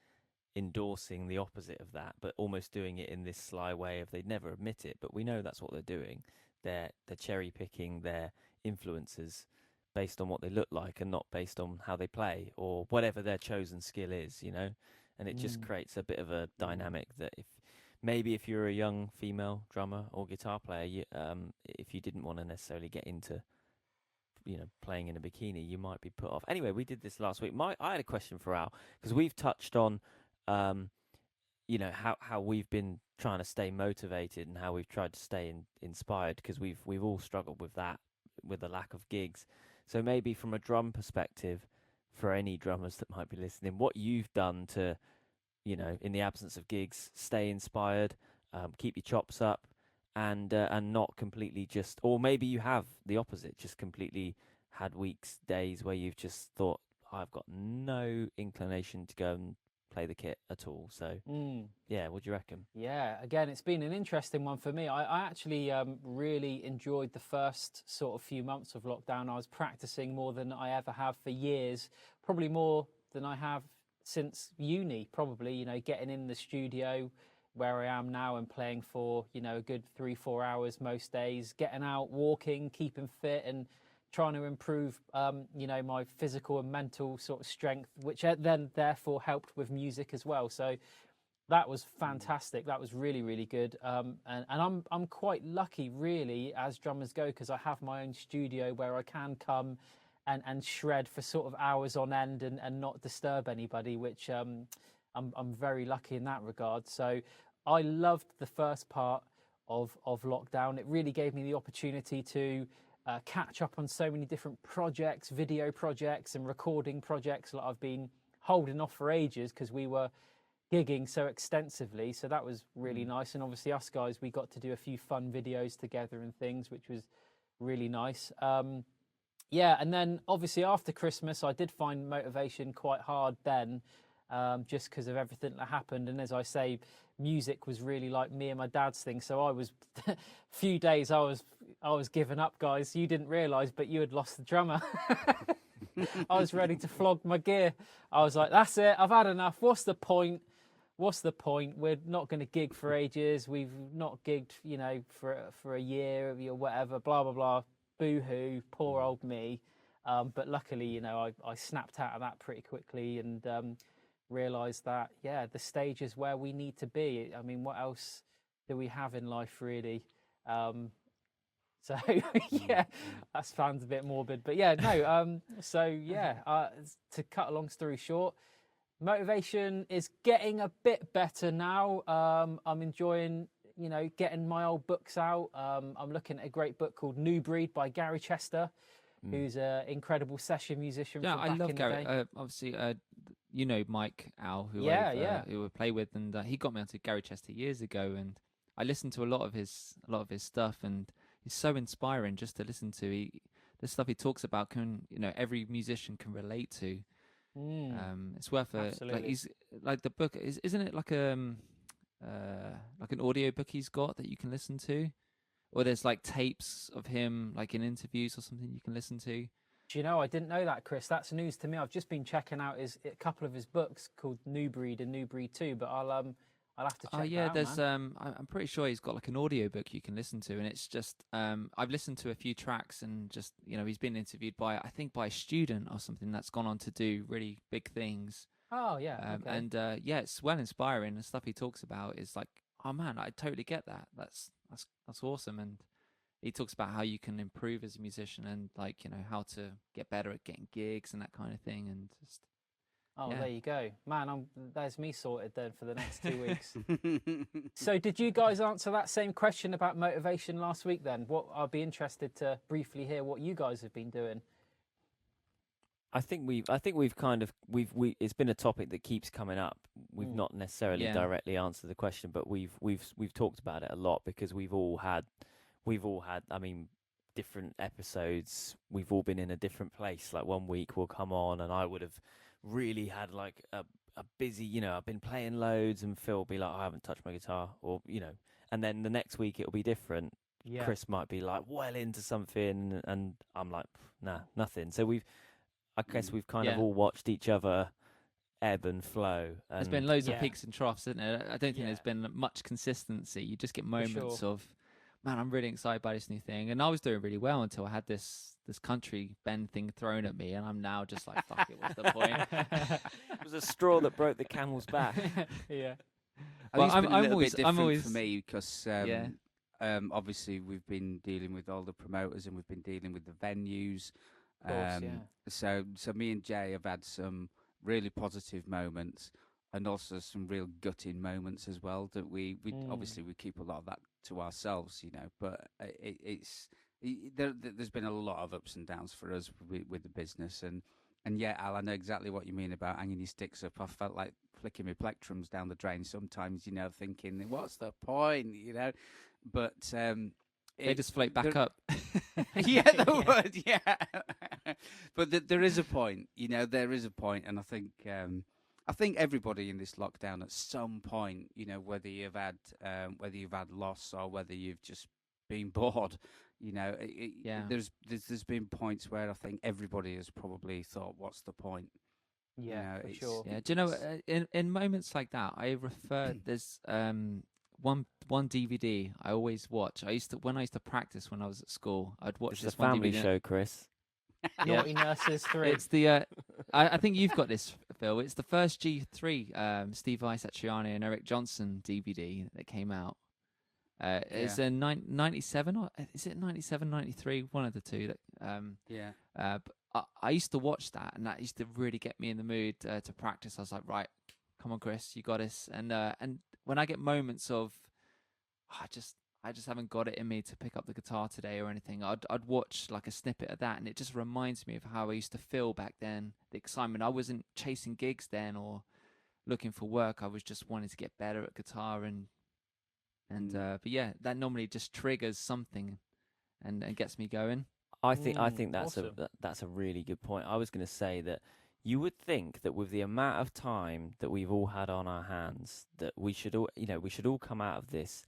endorsing the opposite of that, but almost doing it in this sly way of they'd never admit it, but we know that's what they're doing. They're cherry picking their influencers based on what they look like and not based on how they play or whatever their chosen skill is, you know. And it just creates a bit of a dynamic that if you're a young female drummer or guitar player, if you didn't want to necessarily get into, you know, playing in a bikini, you might be put off. Anyway, we did this last week. I had a question for Al, because we've touched on, you know, how we've been trying to stay motivated and how we've tried to stay inspired, because we've all struggled with that, with the lack of gigs. So maybe from a drum perspective, for any drummers that might be listening, what you've done to, you know, in the absence of gigs, stay inspired, keep your chops up, and not completely just, or maybe you have the opposite, just completely had weeks, days where you've just thought, I've got no inclination to go and play the kit at all. So, what do you reckon? Yeah, again, it's been an interesting one for me. I actually really enjoyed the first sort of few months of lockdown. I was practicing more than I ever have for years, probably more than I have since uni, probably, you know, getting in the studio where I am now and playing for, you know, a good 3-4 hours most days, getting out, walking, keeping fit and trying to improve, you know, my physical and mental sort of strength, which then therefore helped with music as well. So that was fantastic. That was really, really good. And I'm quite lucky, really, as drummers go, because I have my own studio where I can come and shred for sort of hours on end and not disturb anybody, which I'm very lucky in that regard. So I loved the first part of lockdown. It really gave me the opportunity to catch up on so many different projects, video projects and recording projects that I've been holding off for ages because we were gigging so extensively. So that was really nice. And obviously us guys, we got to do a few fun videos together and things, which was really nice. And then obviously after Christmas, I did find motivation quite hard then, just because of everything that happened. And as I say, music was really like me and my dad's thing. So I was, few days I was giving up, guys. You didn't realise, but you had lost the drummer. I was ready to flog my gear. I was like, that's it, I've had enough. What's the point? what's the point? We're not going to gig for ages. We've not gigged, for a year or whatever. Blah blah blah. Boo hoo. Poor old me. But luckily, I snapped out of that pretty quickly and realised that the stage is where we need to be. I mean, what else do we have in life really? So that sounds a bit morbid, but to cut a long story short, motivation is getting a bit better now. I'm enjoying, getting my old books out. I'm looking at a great book called New Breed by Gary Chester, who's an incredible session musician. Yeah, from I back love in Gary. The day. Obviously, Mike Al, who I play with, and he got me onto Gary Chester years ago, and I listened to a lot of his stuff, and it's so inspiring just to listen to. The stuff he talks about every musician can relate to. It's worth he's like the book isn't it like an audio book he's got that you can listen to, or there's like tapes of him like in interviews or something you can listen to. Do you know, I didn't know that, Chris. That's news to me. I've just been checking out a couple of his books called New Breed and New Breed 2, but I'll have to check that out, there's man. I'm pretty sure he's got like an audio book you can listen to, and it's just I've listened to a few tracks, and just he's been interviewed by a student or something that's gone on to do really big things. Oh yeah, okay. And it's well inspiring. The stuff he talks about is like, oh man, I totally get that. That's awesome. And he talks about how you can improve as a musician, and like how to get better at getting gigs and that kind of thing, and just. There you go. Man, there's me sorted then for the next 2 weeks. So did you guys answer that same question about motivation last week then? I'd be interested to briefly hear what you guys have been doing. I think we've kind of it's been a topic that keeps coming up. We've not necessarily directly answered the question, but we've talked about it a lot because we've all had I mean, different episodes. We've all been in a different place. Like one week we'll come on and I would have really had like a busy, I've been playing loads, and Phil will be like, I haven't touched my guitar, or and then the next week it'll be different. Chris might be like well into something, and I'm like, nah, nothing. So I guess we've kind of all watched each other ebb and flow. And there's been loads of peaks and troughs, isn't it? I don't think there's been much consistency. You just get moments of, man, I'm really excited by this new thing, and I was doing really well until I had this country bend thing thrown at me, and I'm now just like, fuck it, what's the point? It was a straw that broke the camel's back. Yeah. Well, I'm always different for me because obviously we've been dealing with all the promoters and we've been dealing with the venues. So me and Jay have had some really positive moments and also some real gutting moments as well. That we obviously we keep a lot of that to ourselves, But there's been a lot of ups and downs for us with the business, and yeah, Al, I know exactly what you mean about hanging your sticks up. I felt like flicking my plectrums down the drain sometimes, thinking, what's the point, But they just float back up. Yeah, they would. Yeah, but there is a point. There is a point, and I think everybody in this lockdown at some point, whether you've had loss or whether you've just been bored, there's been points where I think everybody has probably thought, what's the point? Yeah, for sure. Yeah, do you know, in moments like that, I refer, there's one DVD I always watch. When I used to practice when I was at school, I'd watch this one family DVD. show, Chris. Naughty Nurses 3. It's the I think you've got this, Phil. It's the first G3 Steve Isacciani and Eric Johnson DVD that came out. It's a 97 or is it 97, 93? One of the two. But I used to watch that, and that used to really get me in the mood to practice. I was like, right, come on, Chris, you got this. And when I get moments of, I just haven't got it in me to pick up the guitar today or anything, I'd watch like a snippet of that, and it just reminds me of how I used to feel back then. The excitement. I wasn't chasing gigs then or looking for work. I was just wanting to get better at guitar, but yeah, that normally just triggers something and gets me going. I think that's awesome. that's a really good point. I was going to say that you would think that with the amount of time that we've all had on our hands, that we should all come out of this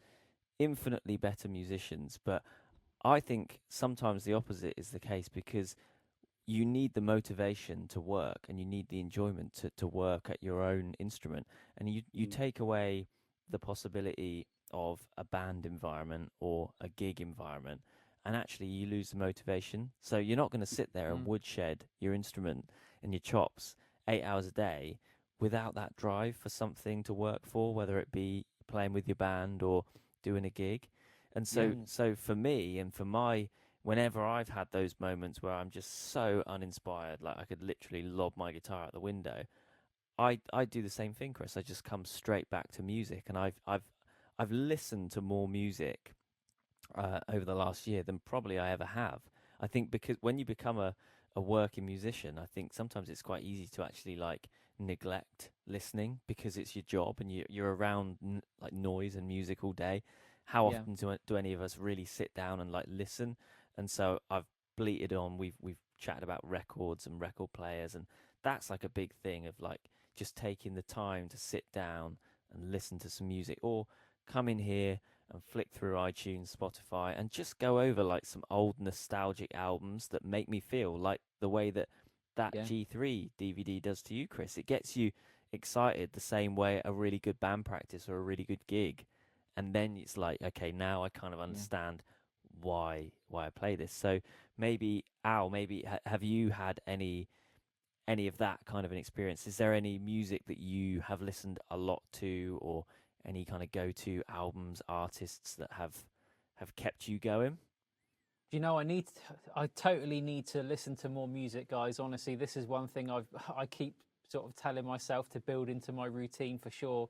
infinitely better musicians. But I think sometimes the opposite is the case, because you need the motivation to work, and you need the enjoyment to work at your own instrument, and you take away the possibility of a band environment or a gig environment, and actually you lose the motivation. So you're not going to sit there and woodshed your instrument and your chops 8 hours a day without that drive for something to work for, whether it be playing with your band or doing a gig. And so for me and for whenever I've had those moments where I'm just so uninspired, like I could literally lob my guitar out the window, I do the same thing, Chris. I just come straight back to music, and I've listened to more music over the last year than probably I ever have. I think because when you become a working musician, I think sometimes it's quite easy to actually like neglect listening because it's your job and you're around like noise and music all day. How often do any of us really sit down and like listen? And so I've bleated on. We've chatted about records and record players, and that's like a big thing of like just taking the time to sit down and listen to some music, or come in here and flick through iTunes, Spotify, and just go over like some old nostalgic albums that make me feel like the way that G3 DVD does to you, Chris. It gets you excited the same way a really good band practice or a really good gig. And then it's like, okay, now I kind of understand why I play this. So maybe, Al, have you had any of that kind of an experience? Is there any music that you have listened a lot to, or any kind of go-to albums, artists that have kept you going? Do you know, I totally need to listen to more music, guys. Honestly, this is one thing I keep sort of telling myself to build into my routine for sure.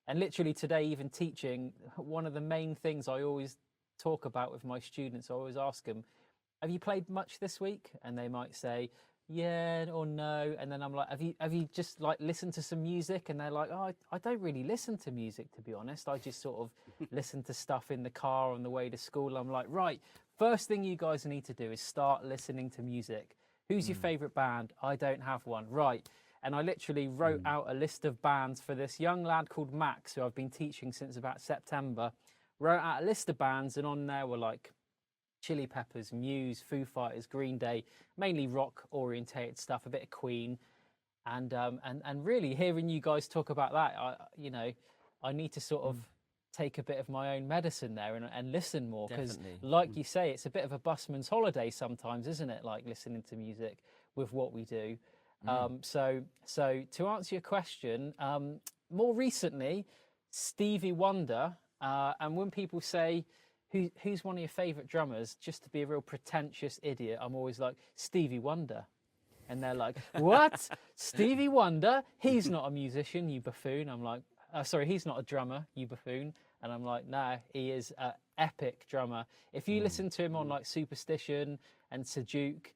And literally today, even teaching, one of the main things I always talk about with my students, I always ask them, have you played much this week? And they might say, yeah or no. And then I'm like, have you just like listened to some music? And they're like, oh, I don't really listen to music, to be honest. I just sort of listen to stuff in the car on the way to school. I'm like, right, first thing you guys need to do is start listening to music. Who's your favourite band? I don't have one. Right. And I literally wrote out a list of bands for this young lad called Max, who I've been teaching since about September. Wrote out a list of bands, and on there were like Chili Peppers, Muse, Foo Fighters, Green Day, mainly rock-orientated stuff, a bit of Queen. And really hearing you guys talk about that, I need to sort of take a bit of my own medicine there and listen more, because like you say, it's a bit of a busman's holiday sometimes, isn't it? Like listening to music with what we do. So to answer your question, more recently, Stevie Wonder, and when people say, who's one of your favourite drummers, just to be a real pretentious idiot, I'm always like, Stevie Wonder. And they're like, what? Stevie Wonder? He's not a musician, you buffoon. I'm like, sorry, he's not a drummer, you buffoon. And I'm like, nah, he is an epic drummer. If you listen to him on like Superstition and Sejuk,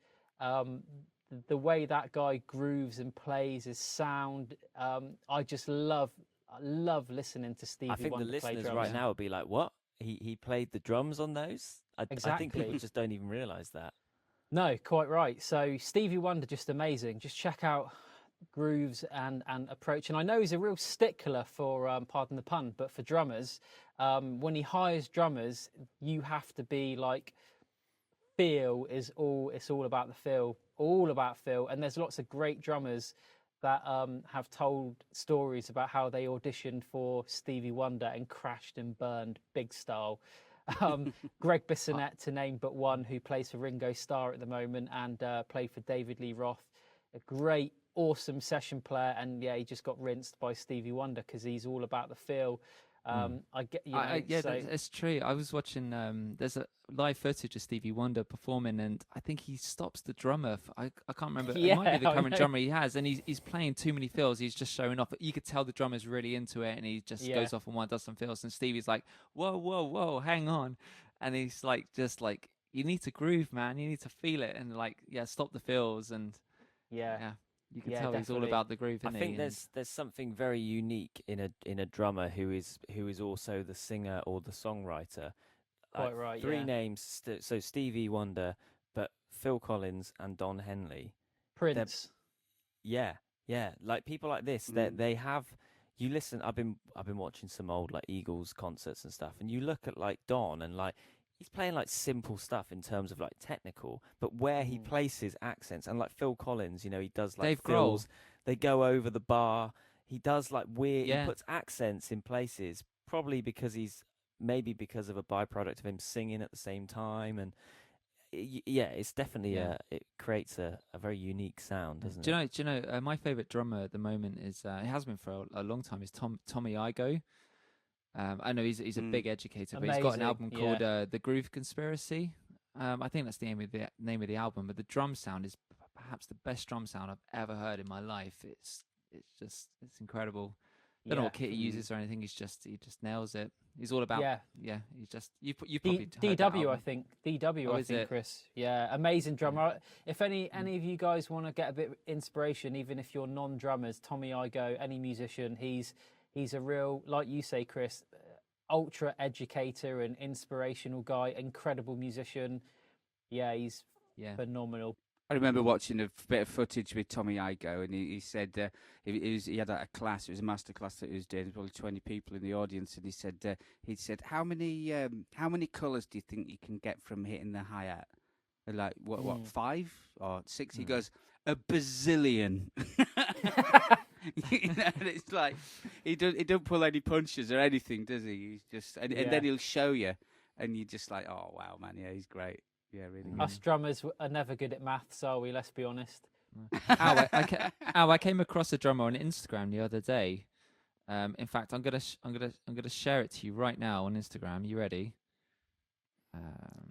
the way that guy grooves and plays, his sound, I just love listening to Stevie Wonder play drums. I think the listeners right now would be like, what? He played the drums on those? Exactly. I think people just don't even realise that. No, quite right. So Stevie Wonder, just amazing. Just check out grooves and approach. And I know he's a real stickler for, pardon the pun, but for drummers, when he hires drummers, you have to be like, it's all about the feel, all about feel. And there's lots of great drummers that have told stories about how they auditioned for Stevie Wonder and crashed and burned big style. Greg Bissonette, to name but one, who plays for Ringo Starr at the moment and played for David Lee Roth. A great, awesome session player, and yeah, he just got rinsed by Stevie Wonder because he's all about the feel. It's true. I was watching. There's a live footage of Stevie Wonder performing, and I think he stops the drummer. I can't remember. It might be the current drummer he has, and he's playing too many fills. He's just showing off. You could tell the drummer's really into it, and he just goes off on one, does some fills, and Stevie's like, "Whoa, hang on," and he's like, just like, "You need to groove, man. You need to feel it," and like, stop the fills, and yeah. You can tell definitely. He's all about the groove, isn't I think there's something very unique in a drummer who is also the singer or the songwriter. Quite right. Three names. So Stevie Wonder, but Phil Collins and Don Henley. Prince. Yeah. Like people like this, they have. You listen. I've been watching some old like Eagles concerts and stuff, and you look at like Don, and like he's playing like simple stuff in terms of like technical, but where he places accents, and like Phil Collins, you know, he does like Dave fills, Grohl. they go over the bar. He does like weird. Yeah. He puts accents in places, probably because because of a byproduct of him singing at the same time, and yeah, it's definitely it creates a very unique sound, doesn't it? Do you know? My favorite drummer at the moment is it has been for a long time. Is Tommy Igoe. I know he's a big educator, but he's got an album called The Groove Conspiracy. I think that's the name of the album. But the drum sound is perhaps the best drum sound I've ever heard in my life. It's incredible. Don't know what kit he uses or anything. He just nails it. He's all about He's just you probably heard that DW. I album. think DW. I think it? Chris. Yeah, amazing drummer. If any of you guys want to get a bit of inspiration, even if you're non-drummers, Tommy Igoe, any musician, he's a real, like you say, Chris, ultra educator and inspirational guy. Incredible musician. Yeah, he's phenomenal. I remember watching a bit of footage with Tommy Igoe, and he said he had a class. It was a master class that he was doing. There was probably 20 people in the audience, and he said how many colours do you think you can get from hitting the hi-hat? And like what 5 or 6? He goes, a bazillion. You know, and it's like he don't pull any punches or anything, does he? He's just and then he'll show you, and you're just like, oh wow, man, yeah, he's great. Yeah, really. Us drummers are never good at maths, are we? Let's be honest. I came across a drummer on Instagram the other day. In fact, I'm gonna share it to you right now on Instagram. You ready?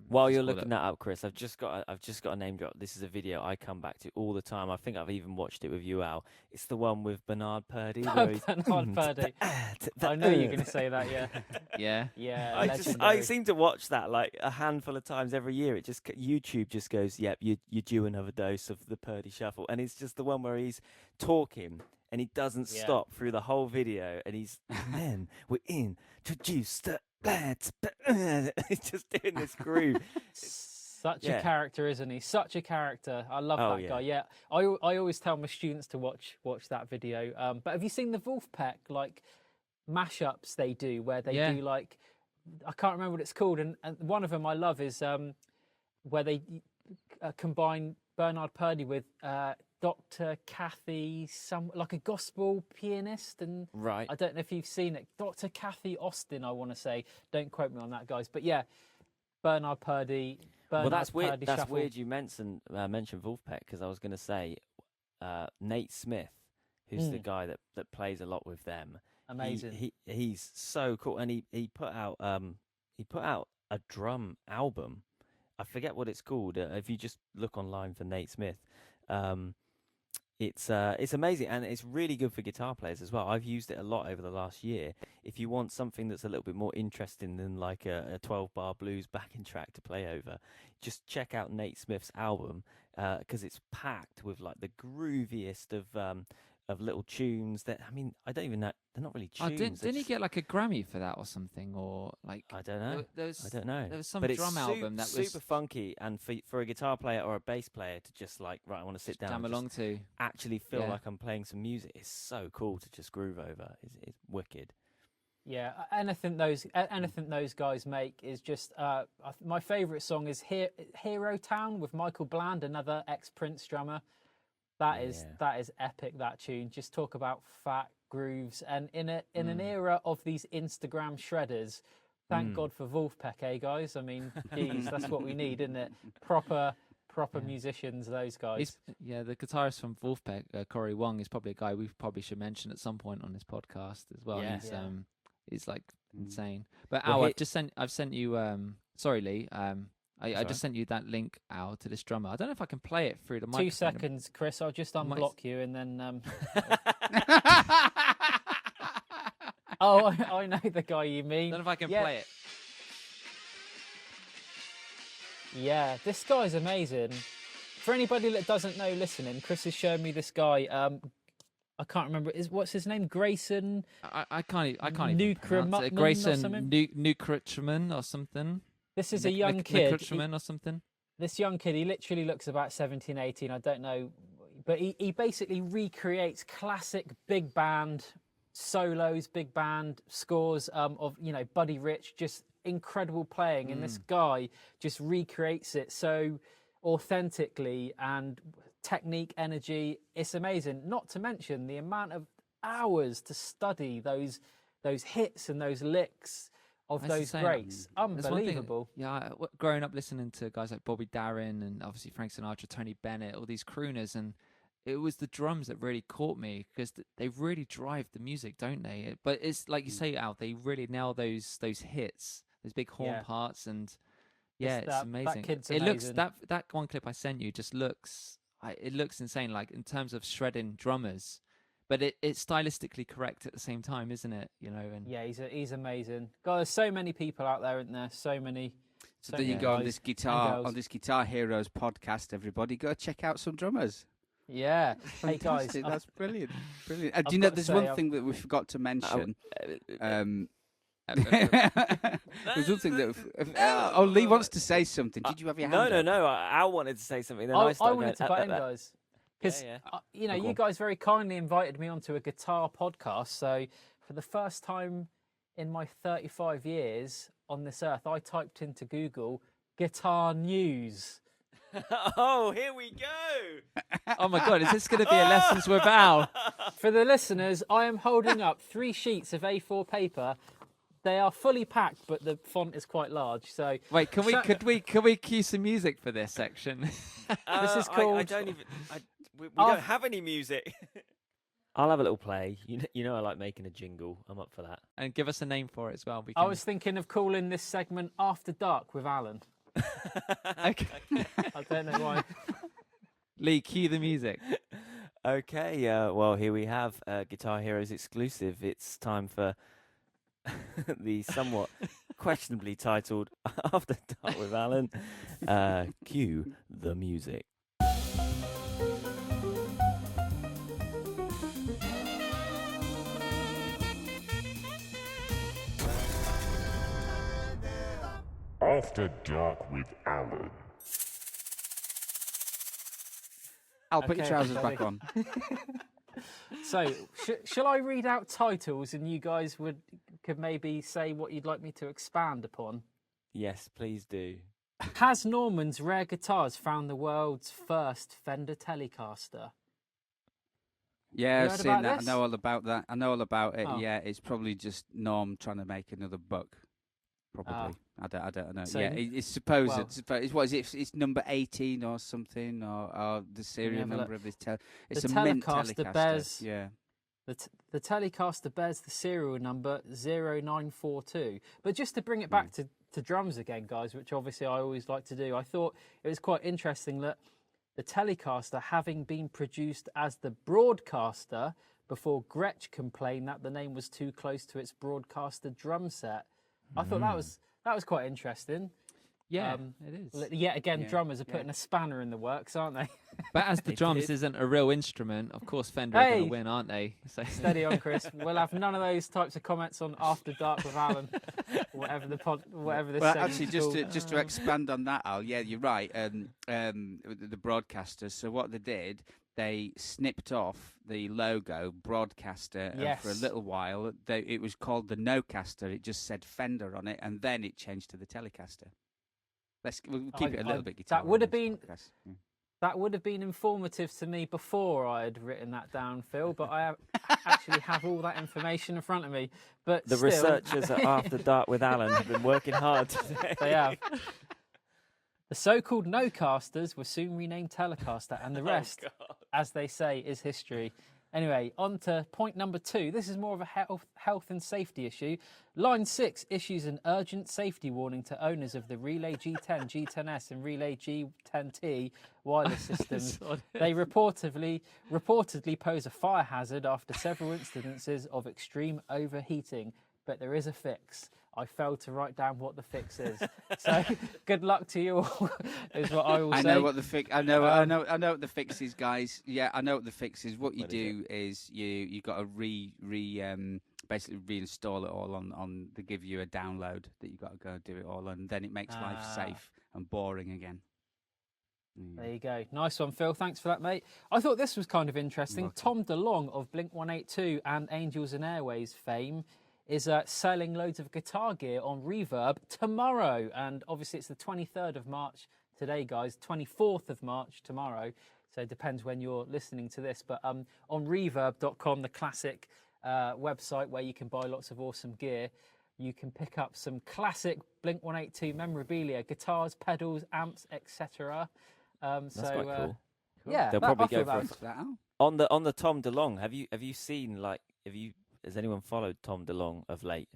While you're looking that up, Chris, I've just got a name drop. This is a video I come back to all the time. I think I've even watched it with you, Al. It's the one with Bernard Purdie. Bernard Purdie. I know you're going to say that. Yeah. I seem to watch that like a handful of times every year. YouTube just goes, yep, you're due another dose of the Purdie Shuffle, and it's just the one where he's talking and he doesn't stop through the whole video, and he's men we're introduced to. He's just doing this groove. Such a character, isn't he? Such a character. I love that guy. Yeah, I always tell my students to watch that video. But have you seen the Wolfpack like mashups they do, where they do like, I can't remember what it's called, and one of them I love is where they combine Bernard Purdie with Dr. Kathy, like a gospel pianist, and I don't know if you've seen it. Dr. Kathy Austin, I want to say. Don't quote me on that, guys. But yeah, Bernard Purdie. That's weird. Purdie That's Shuffle. weird. You mentioned Wolfpack, because I was going to say Nate Smith, who's the guy that plays a lot with them. Amazing. He's so cool, and he put out a drum album. I forget what it's called. If you just look online for Nate Smith. It's amazing, and it's really good for guitar players as well. I've used it a lot over the last year. If you want something that's a little bit more interesting than like a 12-bar blues backing track to play over, just check out Nate Smith's album, because it's packed with like the grooviest of little tunes that, I mean, I don't even know, they're not really tunes. Didn't he get like a Grammy for that or something, or like I don't know. I don't know. There was some but drum album that was super funky, and for a guitar player or a bass player to just like, right, I want to sit down jam and along to. actually feel like I'm playing some music. It's so cool to just groove over. It's wicked. Yeah, anything those guys make is just. My favourite song is Hero Town with Michael Bland, another ex-Prince drummer. That is epic. That tune. Just talk about fat grooves, and in an era of these Instagram shredders, thank God for Wolfpack, guys. I mean, geez, that's what we need, isn't it? Proper musicians, those guys. The guitarist from Wolfpack, Corey Wong, is probably a guy we probably should mention at some point on this podcast as well. He's like insane. But Al, I've sent you. Sorry, Lee. I just sent you that link, Al, to this drummer. I don't know if I can play it through the microphone. 2 seconds, Chris. I'll just unblock you, and then. I know the guy you mean. I don't know if I can play it. Yeah, this guy's amazing. For anybody that doesn't know listening, Chris has shown me this guy. I can't remember. What's his name? Grayson. I can't even pronounce it. Grayson Nukrichman or something. This is a young kid. Nukrichman or something. This young kid, he literally looks about 17, 18. I don't know, but he basically recreates classic big band solos, big band scores of Buddy Rich. Just incredible playing, and this guy just recreates it so authentically, and technique, energy, it's amazing. Not to mention the amount of hours to study those hits and those licks of those greats. Unbelievable. Growing up listening to guys like Bobby Darin and obviously Frank Sinatra, Tony Bennett, all these crooners, and it was the drums that really caught me because they really drive the music, don't they? But it's like you say, Al, they really nail those hits, those big horn parts, and it's amazing. That kid's amazing. amazing. That one clip I sent you just looks insane, like in terms of shredding drummers, but it's stylistically correct at the same time, isn't it? And yeah, he's amazing. God, there's so many people out there, isn't there? So many. So there you go on this Guitar Heroes podcast. Everybody, go check out some drummers. Yeah. Hey guys, that's brilliant. Do you know there's one thing that we forgot to mention? There's one thing that Lee wants to say something. Did you have your hand up? No. Al wanted to say something. Then I wanted to butt in, guys, because Yeah. you guys very kindly invited me onto a guitar podcast. So for the first time in my 35 years on this earth, I typed into Google guitar news. Oh, here we go. Oh my God, is this going to be a Lessons with Al? For the listeners, I am holding up 3 sheets of A4 paper. They are fully packed, but the font is quite large. So wait, could we cue some music for this section? This is called. I don't even. We don't have any music. I'll have a little play. You know I like making a jingle. I'm up for that. And give us a name for it as well. I was thinking of calling this segment After Dark with Alan. Okay. I don't know why. Lee, cue the music. Okay, well, here we have Guitar Heroes exclusive. It's time for the somewhat questionably titled After Dark with Alan. Cue the music. After Dark with Alan. I'll put your trousers back on. So, shall I read out titles and you guys could maybe say what you'd like me to expand upon? Yes, please do. Has Norman's Rare Guitars found the world's first Fender Telecaster? Yeah, You I've heard seen about that. this? I know all about that. I know all about it. Oh. Yeah, it's probably just Norm trying to make another buck. Probably. I don't know. So- Yeah, it's supposed. well- What is it? It's number 18 or something, or the serial have a number of this. It's The a mint Telecaster Telecaster. bears- Yeah. The Telecaster bears the serial number 0942. But just to bring it back to drums again, guys, which obviously I always like to do, I thought it was quite interesting that the Telecaster, having been produced as the Broadcaster before Gretsch complained that the name was too close to its Broadcaster drum set, I thought that was quite interesting. Yeah, it is. Yet again, Yeah, drummers are putting a spanner in the works, aren't they? But as the They drums did. isn't a real instrument, of course Fender are going Hey! to win, aren't they? So Steady on, Chris. We'll have none of those types of comments on After Dark with Alan, whatever this. Well, segment's actually, called. just to expand on that, Al. Yeah, you're right. The broadcasters. So what they did, they snipped off the logo Broadcaster, and for a Yes. little while, it was called the Nocaster. It just said Fender on it, and then it changed to the Telecaster. We'll keep it a little bit guitar. that would have on been- this podcast. Yeah. That would have been informative to me before I had written that down, Phil. But I actually have all that information in front of me. But The still, researchers at After Dark with Alan have been working hard today. they have. The so-called no-casters were soon renamed Telecaster, and the rest, as they say, is history. Anyway, on to point number 2. This is more of a health and safety issue. Line 6 issues an urgent safety warning to owners of the Relay G10, G10S and Relay G10T wireless systems. They reportedly pose a fire hazard after several incidences of extreme overheating, but there is a fix. I failed to write down what the fix is. So good luck to you all, is what I will say. I know what the fix. I know what the fix is, guys. Yeah, I know what the fix is. What you do is you got to basically reinstall it all on. They give you a download that you got to go do it all on, and then it makes life safe and boring again. There you go. Nice one, Phil. Thanks for that, mate. I thought this was kind of interesting. Tom DeLonge of Blink-182 and Angels and Airways fame is selling loads of guitar gear on Reverb tomorrow. And obviously it's the 23rd of March today, guys, 24th of March tomorrow. So it depends when you're listening to this. But on reverb.com, the classic website where you can buy lots of awesome gear, you can pick up some classic Blink-182 memorabilia, guitars, pedals, amps, etc. That's quite cool. Yeah, They'll probably go Check for that out. on the Tom DeLonge. Have you seen has anyone followed Tom DeLonge of late?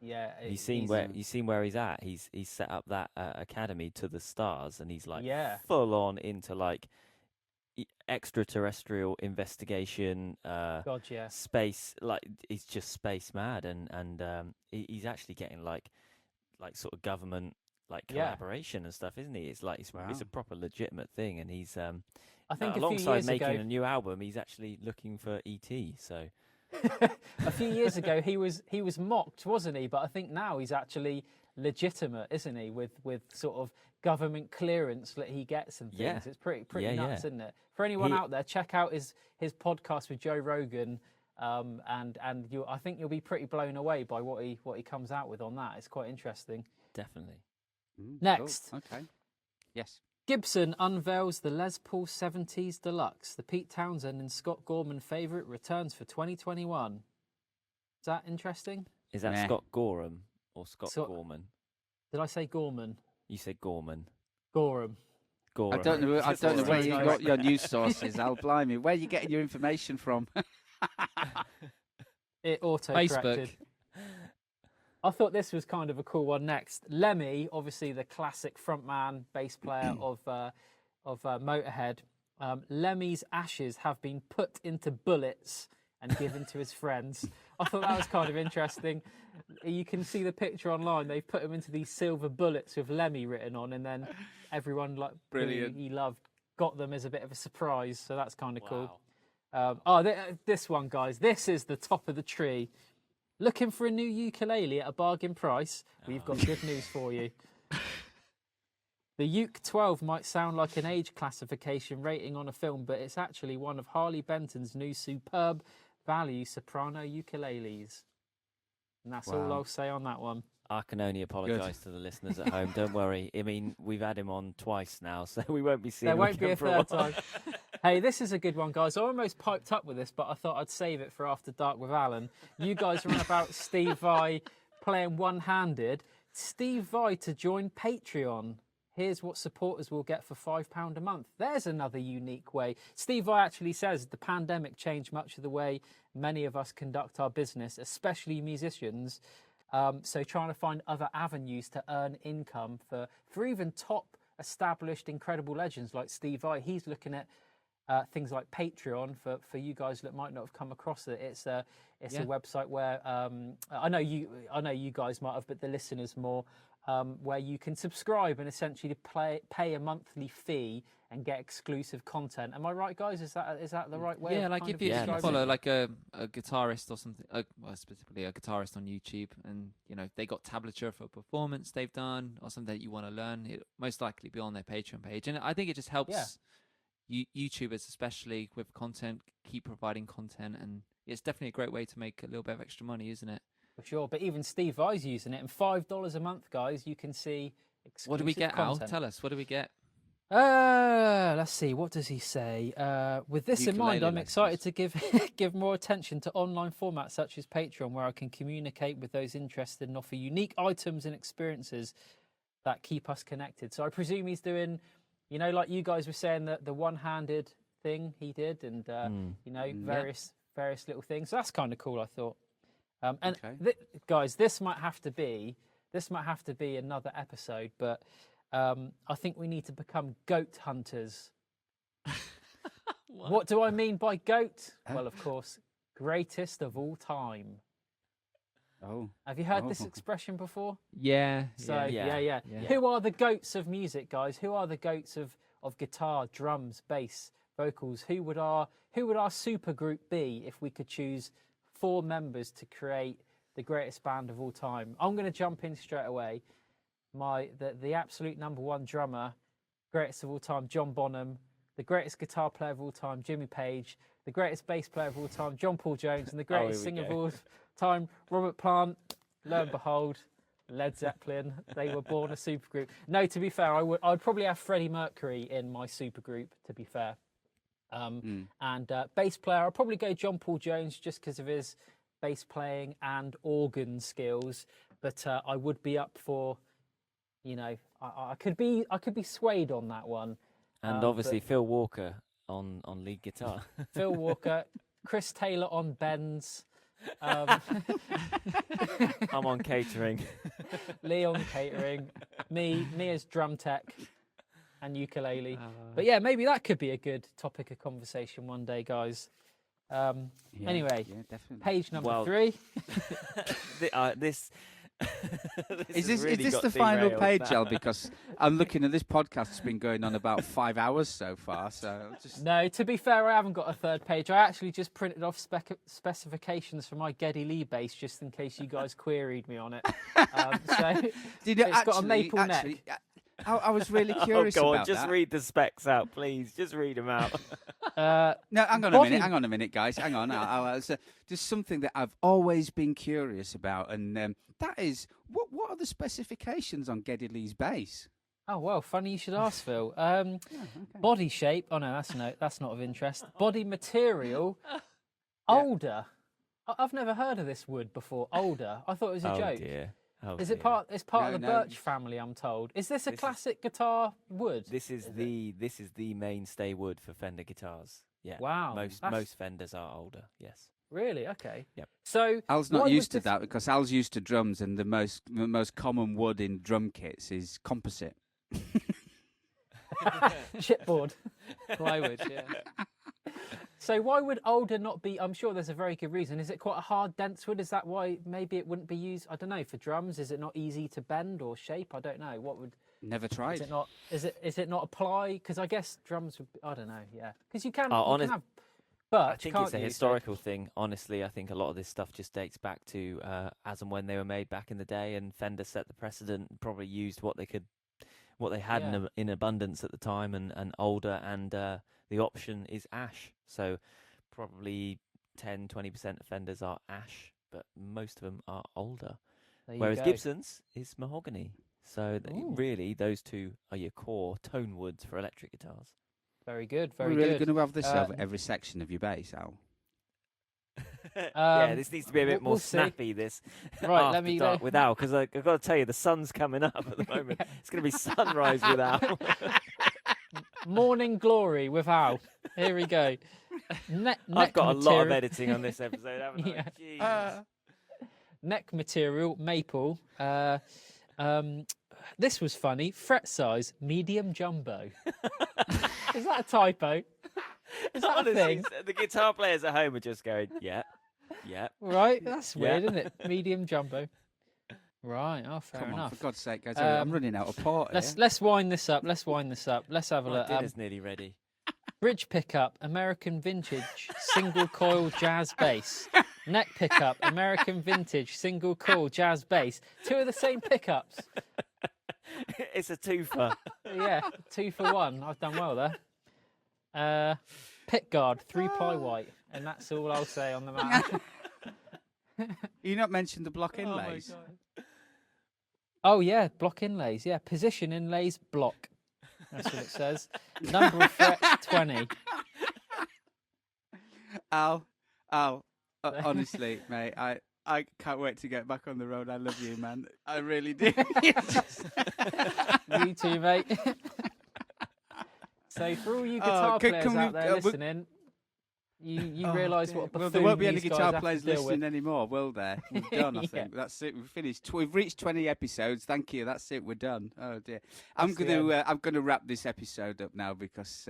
Yeah, Have you seen where he's at? He's set up that academy to the stars, and he's like full on into like extraterrestrial investigation, God, yeah. space. Like he's just space mad, and he's actually getting like sort of government like collaboration and stuff, isn't he? It's like it's a proper legitimate thing, and he's I think alongside making a new album, he's actually looking for ET. So a few years ago, he was mocked, wasn't he? But I think now he's actually legitimate, isn't he? With sort of government clearance that he gets and things. Yeah. It's pretty nuts, isn't it? For anyone out there, check out his podcast with Joe Rogan, and I think you'll be pretty blown away by what he comes out with on that. It's quite interesting. definitely. Next. Cool. Okay. Yes. Gibson unveils the Les Paul 70s Deluxe. The Pete Townsend and Scott Gorman favourite returns for 2021. Is that interesting? Is that Scott Gorham or Scott Gorman? Did I say Gorman? You said Gorman. Gorham. I don't know where you got your news sources. Oh, blimey. Where are you getting your information from? It Facebook. auto-corrected. I thought this was kind of a cool one next. Lemmy, obviously the classic frontman, bass player of Motorhead. Lemmy's ashes have been put into bullets and given to his friends. I thought that was kind of interesting. You can see the picture online. They've put him into these silver bullets with Lemmy written on, and then everyone Brilliant. Who he loved got them as a bit of a surprise. So that's kind of cool. This one, guys. This is the top of the tree. Looking for a new ukulele at a bargain price? We've got good news for you. The Uke 12 might sound like an age classification rating on a film, but it's actually one of Harley Benton's new superb value soprano ukuleles. And that's all I'll say on that one. I can only apologise to the listeners at home. Don't worry. I mean, we've had him on twice now, so we won't be seeing him There won't be a for third while. time. Hey, this is a good one, guys. I almost piped up with this, but I thought I'd save it for After Dark with Alan. You guys are on about Steve Vai playing one-handed. Steve Vai to join Patreon. Here's what supporters will get for £5 a month. There's another unique way. Steve Vai actually says the pandemic changed much of the way many of us conduct our business, especially musicians. So trying to find other avenues to earn income for even top established incredible legends like Steve Vai. He's looking at things like Patreon for you guys that might not have come across it. It's a website where I know you guys might have, but the listeners more, where you can subscribe and essentially pay a monthly fee and get exclusive content. Am I right, guys? Is that the right way? Yeah, of like kind if of you describing follow it? like a guitarist or something, well, specifically a guitarist on YouTube, and they got tablature for a performance they've done or something that you want to learn, it most likely be on their Patreon page. And I think it just helps YouTubers, especially with content, keep providing content, and it's definitely a great way to make a little bit of extra money, isn't it? For sure, but even Steve Vai's using it, and $5 a month, guys, you can see exclusive What do we get, content. Al? Tell us, what do we get? Let's see, what does he say? With this in mind, I'm Ukulele excited to give more attention to online formats such as Patreon, where I can communicate with those interested and offer unique items and experiences that keep us connected. So I presume he's doing, like you guys were saying, the one-handed thing he did, and various little things. So that's kind of cool, I thought. Guys, this might have to be another episode, but I think we need to become goat hunters. What do I mean by goat? Well, of course, greatest of all time. Oh. Have you heard this expression before? Yeah. So yeah. Who are the goats of music, guys? Who are the goats of guitar, drums, bass, vocals? Who would our super group be if we could choose 4 members to create the greatest band of all time? I'm going to jump in straight away. The absolute number one drummer, greatest of all time, John Bonham. The greatest guitar player of all time, Jimmy Page. The greatest bass player of all time, John Paul Jones. And the greatest singer of all time, Robert Plant, lo and behold, Led Zeppelin, they were born a supergroup. No, to be fair, I'd probably have Freddie Mercury in my supergroup, to be fair. And bass player, I'll probably go John Paul Jones just because of his bass playing and organ skills. But I would be up for, I could be swayed on that one. And obviously Phil Walker on lead guitar. Phil Walker, Chris Taylor on bends. I'm on catering. Lee on catering. Me as drum tech and ukulele. But yeah, maybe that could be a good topic of conversation one day, guys. Anyway, definitely. page number 3. This is this the final page, Al? Because I'm looking at this podcast. It's been going on about 5 hours so far. So no, to be fair, I haven't got a third page. I actually just printed off specifications for my Geddy Lee bass, just in case you guys queried me on it. So it's got a maple neck. I was really curious go about on, just that. read the specs out, please. Just read them out. No, hang on a minute, guys. Hang on. Just something that I've always been curious about, and that is, what are the specifications on Geddy Lee's bass? Oh, well, funny you should ask, Phil. Okay. Body shape. Oh, no, that's not of interest. Body material. Older. I've never heard of this wood before. Older. I thought it was a joke. Dear. It's part of the birch family, I'm told. Is this a classic guitar wood? This is the mainstay wood for Fender guitars. Yeah. Wow. Most Fenders are older. Yes. Really? Okay. Yep. So Al's not used to that because Al's used to drums, and the most common wood in drum kits is composite. Chipboard. Plywood, yeah. So why would older not be? I'm sure there's a very good reason. Is it quite a hard, dense wood? Is that why maybe it wouldn't be used? I don't know. For drums, is it not easy to bend or shape? I don't know. What would? Never tried. Is it not? Is it not apply? Because I guess drums would. I don't know. Yeah. Because you can. I think it's a historical thing. Honestly, I think a lot of this stuff just dates back to as and when they were made back in the day, and Fender set the precedent and probably used what they had in abundance at the time, and older, and the option is ash. So probably 10-20% of Fenders are ash, but most of them are older. Whereas Gibson's is mahogany. So really, those two are your core tone woods for electric guitars. Very good. We're really going to have this over every section of your bass, Al. Yeah, this needs to be a bit more snappy. This right. Let me start with Al, because I've got to tell you, the sun's coming up at the moment. It's going to be sunrise with Al. Morning glory with Al. Here we go. I've got a lot of editing on this episode, haven't I? Yeah. Neck material maple. This was funny. Fret size medium jumbo. Is that a typo? Is that a thing? The guitar players at home are just going, yeah. Right, that's weird, isn't it? Medium jumbo. Right, fair Come on, enough. for God's sake, guys, I'm running out of port. Let's wind this up. Let's have a look. Dinner's nearly ready. Bridge pickup, American vintage, single coil jazz bass. Neck pickup, American vintage, single coil jazz bass. Two of the same pickups. It's a twofer. Yeah, 2 for 1. I've done well there. Pick guard, 3-ply white, and that's all I'll say on the matter. You not mentioned the block inlays. Oh yeah, block inlays. Yeah, position inlays, block. That's what it says. Number of frets, 20. Al, honestly, mate, I can't wait to get back on the road. I love you, man. I really do. You too, mate. So for all you guitar players out there listening, you realise what a buffoon there won't be any these guys guitar have players to deal listening with. anymore, will there? We're done, I think. That's it. We've finished. We've reached 20 episodes. Thank you. That's it. We're done. Oh dear. I'm gonna wrap this episode up now because,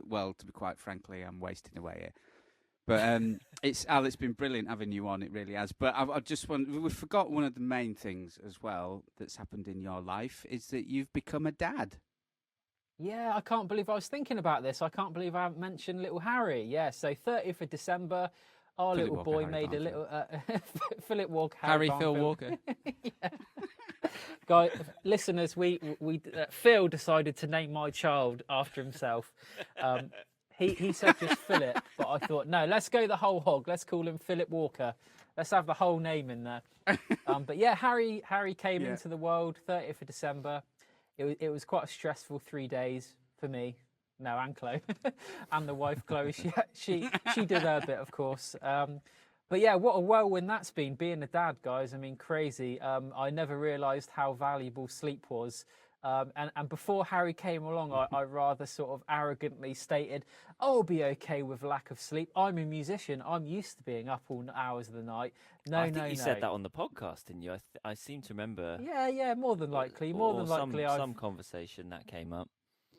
well, to be quite frankly, I'm wasting away here. But it's been brilliant having you on. It really has. But I just we forgot one of the main things as well that's happened in your life is that you've become a dad. Yeah, I can't believe I was thinking about this. I can't believe I haven't mentioned little Harry. Yeah, so 30th of December, our Philip little Walker, boy Harry made a Varnfield. little Philip Walker, Harry Phil Varnfield. Walker. Yeah. Guy, listeners, we Phil decided to name my child after himself. He said just Philip, but I thought, no, let's go the whole hog. Let's call him Philip Walker. Let's have the whole name in there. But yeah, Harry came into the world 30th of December. It was quite a stressful 3 days for me. No, and Chloe, and the wife Chloe. She did her bit, of course. But yeah, what a whirlwind that's been, being a dad, guys. I mean, crazy. I never realised how valuable sleep was. And before Harry came along, I rather sort of arrogantly stated, I'll be okay with lack of sleep. I'm a musician. I'm used to being up all hours of the night. I think you said that on the podcast, didn't you? I seem to remember. Yeah, more than likely. Some conversation that came up.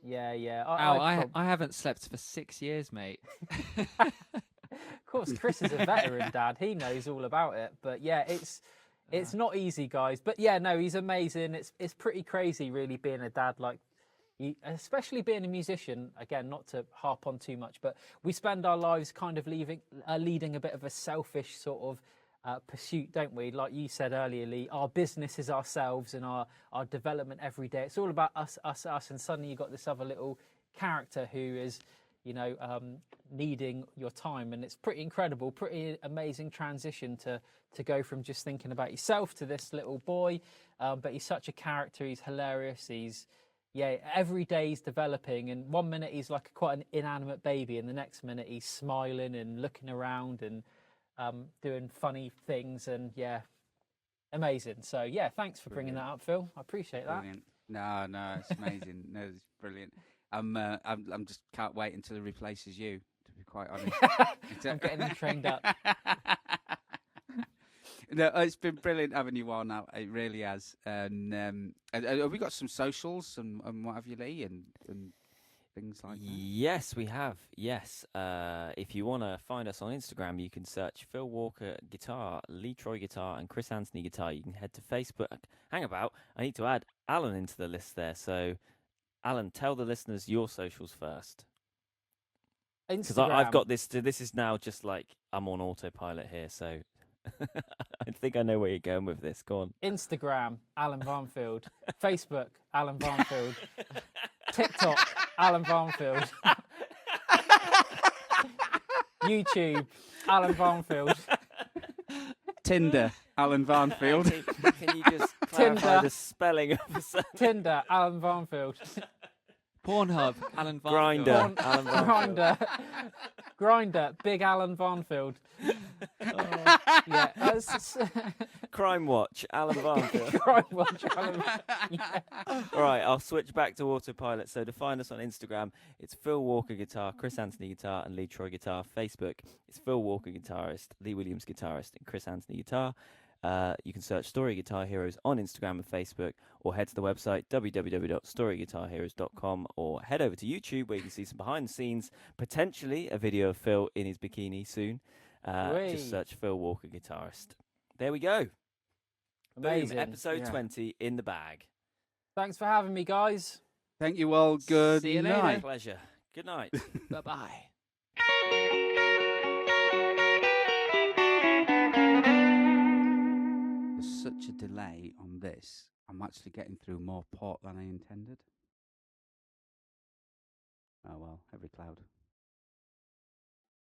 Yeah. I haven't slept for 6 years, mate. Of course, Chris is a veteran dad. He knows all about it. But yeah, it's not easy, guys. But yeah, no, he's amazing. It's pretty crazy, really, being a dad. Like, especially being a musician. Again, not to harp on too much, but we spend our lives kind of leading a bit of a selfish sort of pursuit, don't we? Like you said earlier, Lee, our business is ourselves and our development every day. It's all about us. And suddenly you've got this other little character who is, needing your time. And it's pretty incredible, pretty amazing transition to go from just thinking about yourself to this little boy. But he's such a character. He's hilarious. Every day he's developing. And 1 minute he's like quite an inanimate baby. And the next minute he's smiling and looking around and doing funny things, and amazing. So thanks for bringing that up, Phil. I appreciate that. Brilliant. No, it's amazing. No, it's brilliant. I'm just can't wait until he replaces you. To be quite honest, I'm getting him trained up. No, it's been brilliant having you on. Now it really has. And have we got some socials and what have you, Lee, and things like that? Yes, we have. Yes. If you want to find us on Instagram, you can search Phil Walker Guitar, Lee Troy Guitar, and Chris Anthony Guitar. You can head to Facebook. Hang about. I need to add Alan into the list there. So, Alan, tell the listeners your socials first. Because I've got this. This is now just like I'm on autopilot here. So, I think I know where you're going with this. Go on. Instagram, Allan Varnfield. Facebook, Allan Varnfield. TikTok, Allan Varnfield. YouTube, Allan Varnfield. Tinder, Allan Varnfield. Can you just clarify the spelling of the surname? Tinder, Allan Varnfield. Pornhub, Allan Varnfield. Grinder, Allan Varnfield. Grinder, Big Allan Varnfield. Crime Watch, Allan Varnfield. Crime Watch, Allan. All right, I'll switch back to autopilot. So to find us on Instagram, it's Phil Walker Guitar, Chris Anthony Guitar, and Lee Troy Guitar. Facebook, it's Phil Walker Guitarist, Lee Williams Guitarist, and Chris Anthony Guitar. You can search Story Guitar Heroes on Instagram and Facebook, or head to the website www.storyguitarheroes.com, or head over to YouTube where you can see some behind the scenes, potentially a video of Phil in his bikini soon. Just search Phil Walker Guitarist. There we go. Amazing. Boom, episode 20 in the bag. Thanks for having me, guys. Thank you all. Good See you night. later. Pleasure. Good night. Bye-bye. There's such a delay on this. I'm actually getting through more port than I intended. Oh well, every cloud.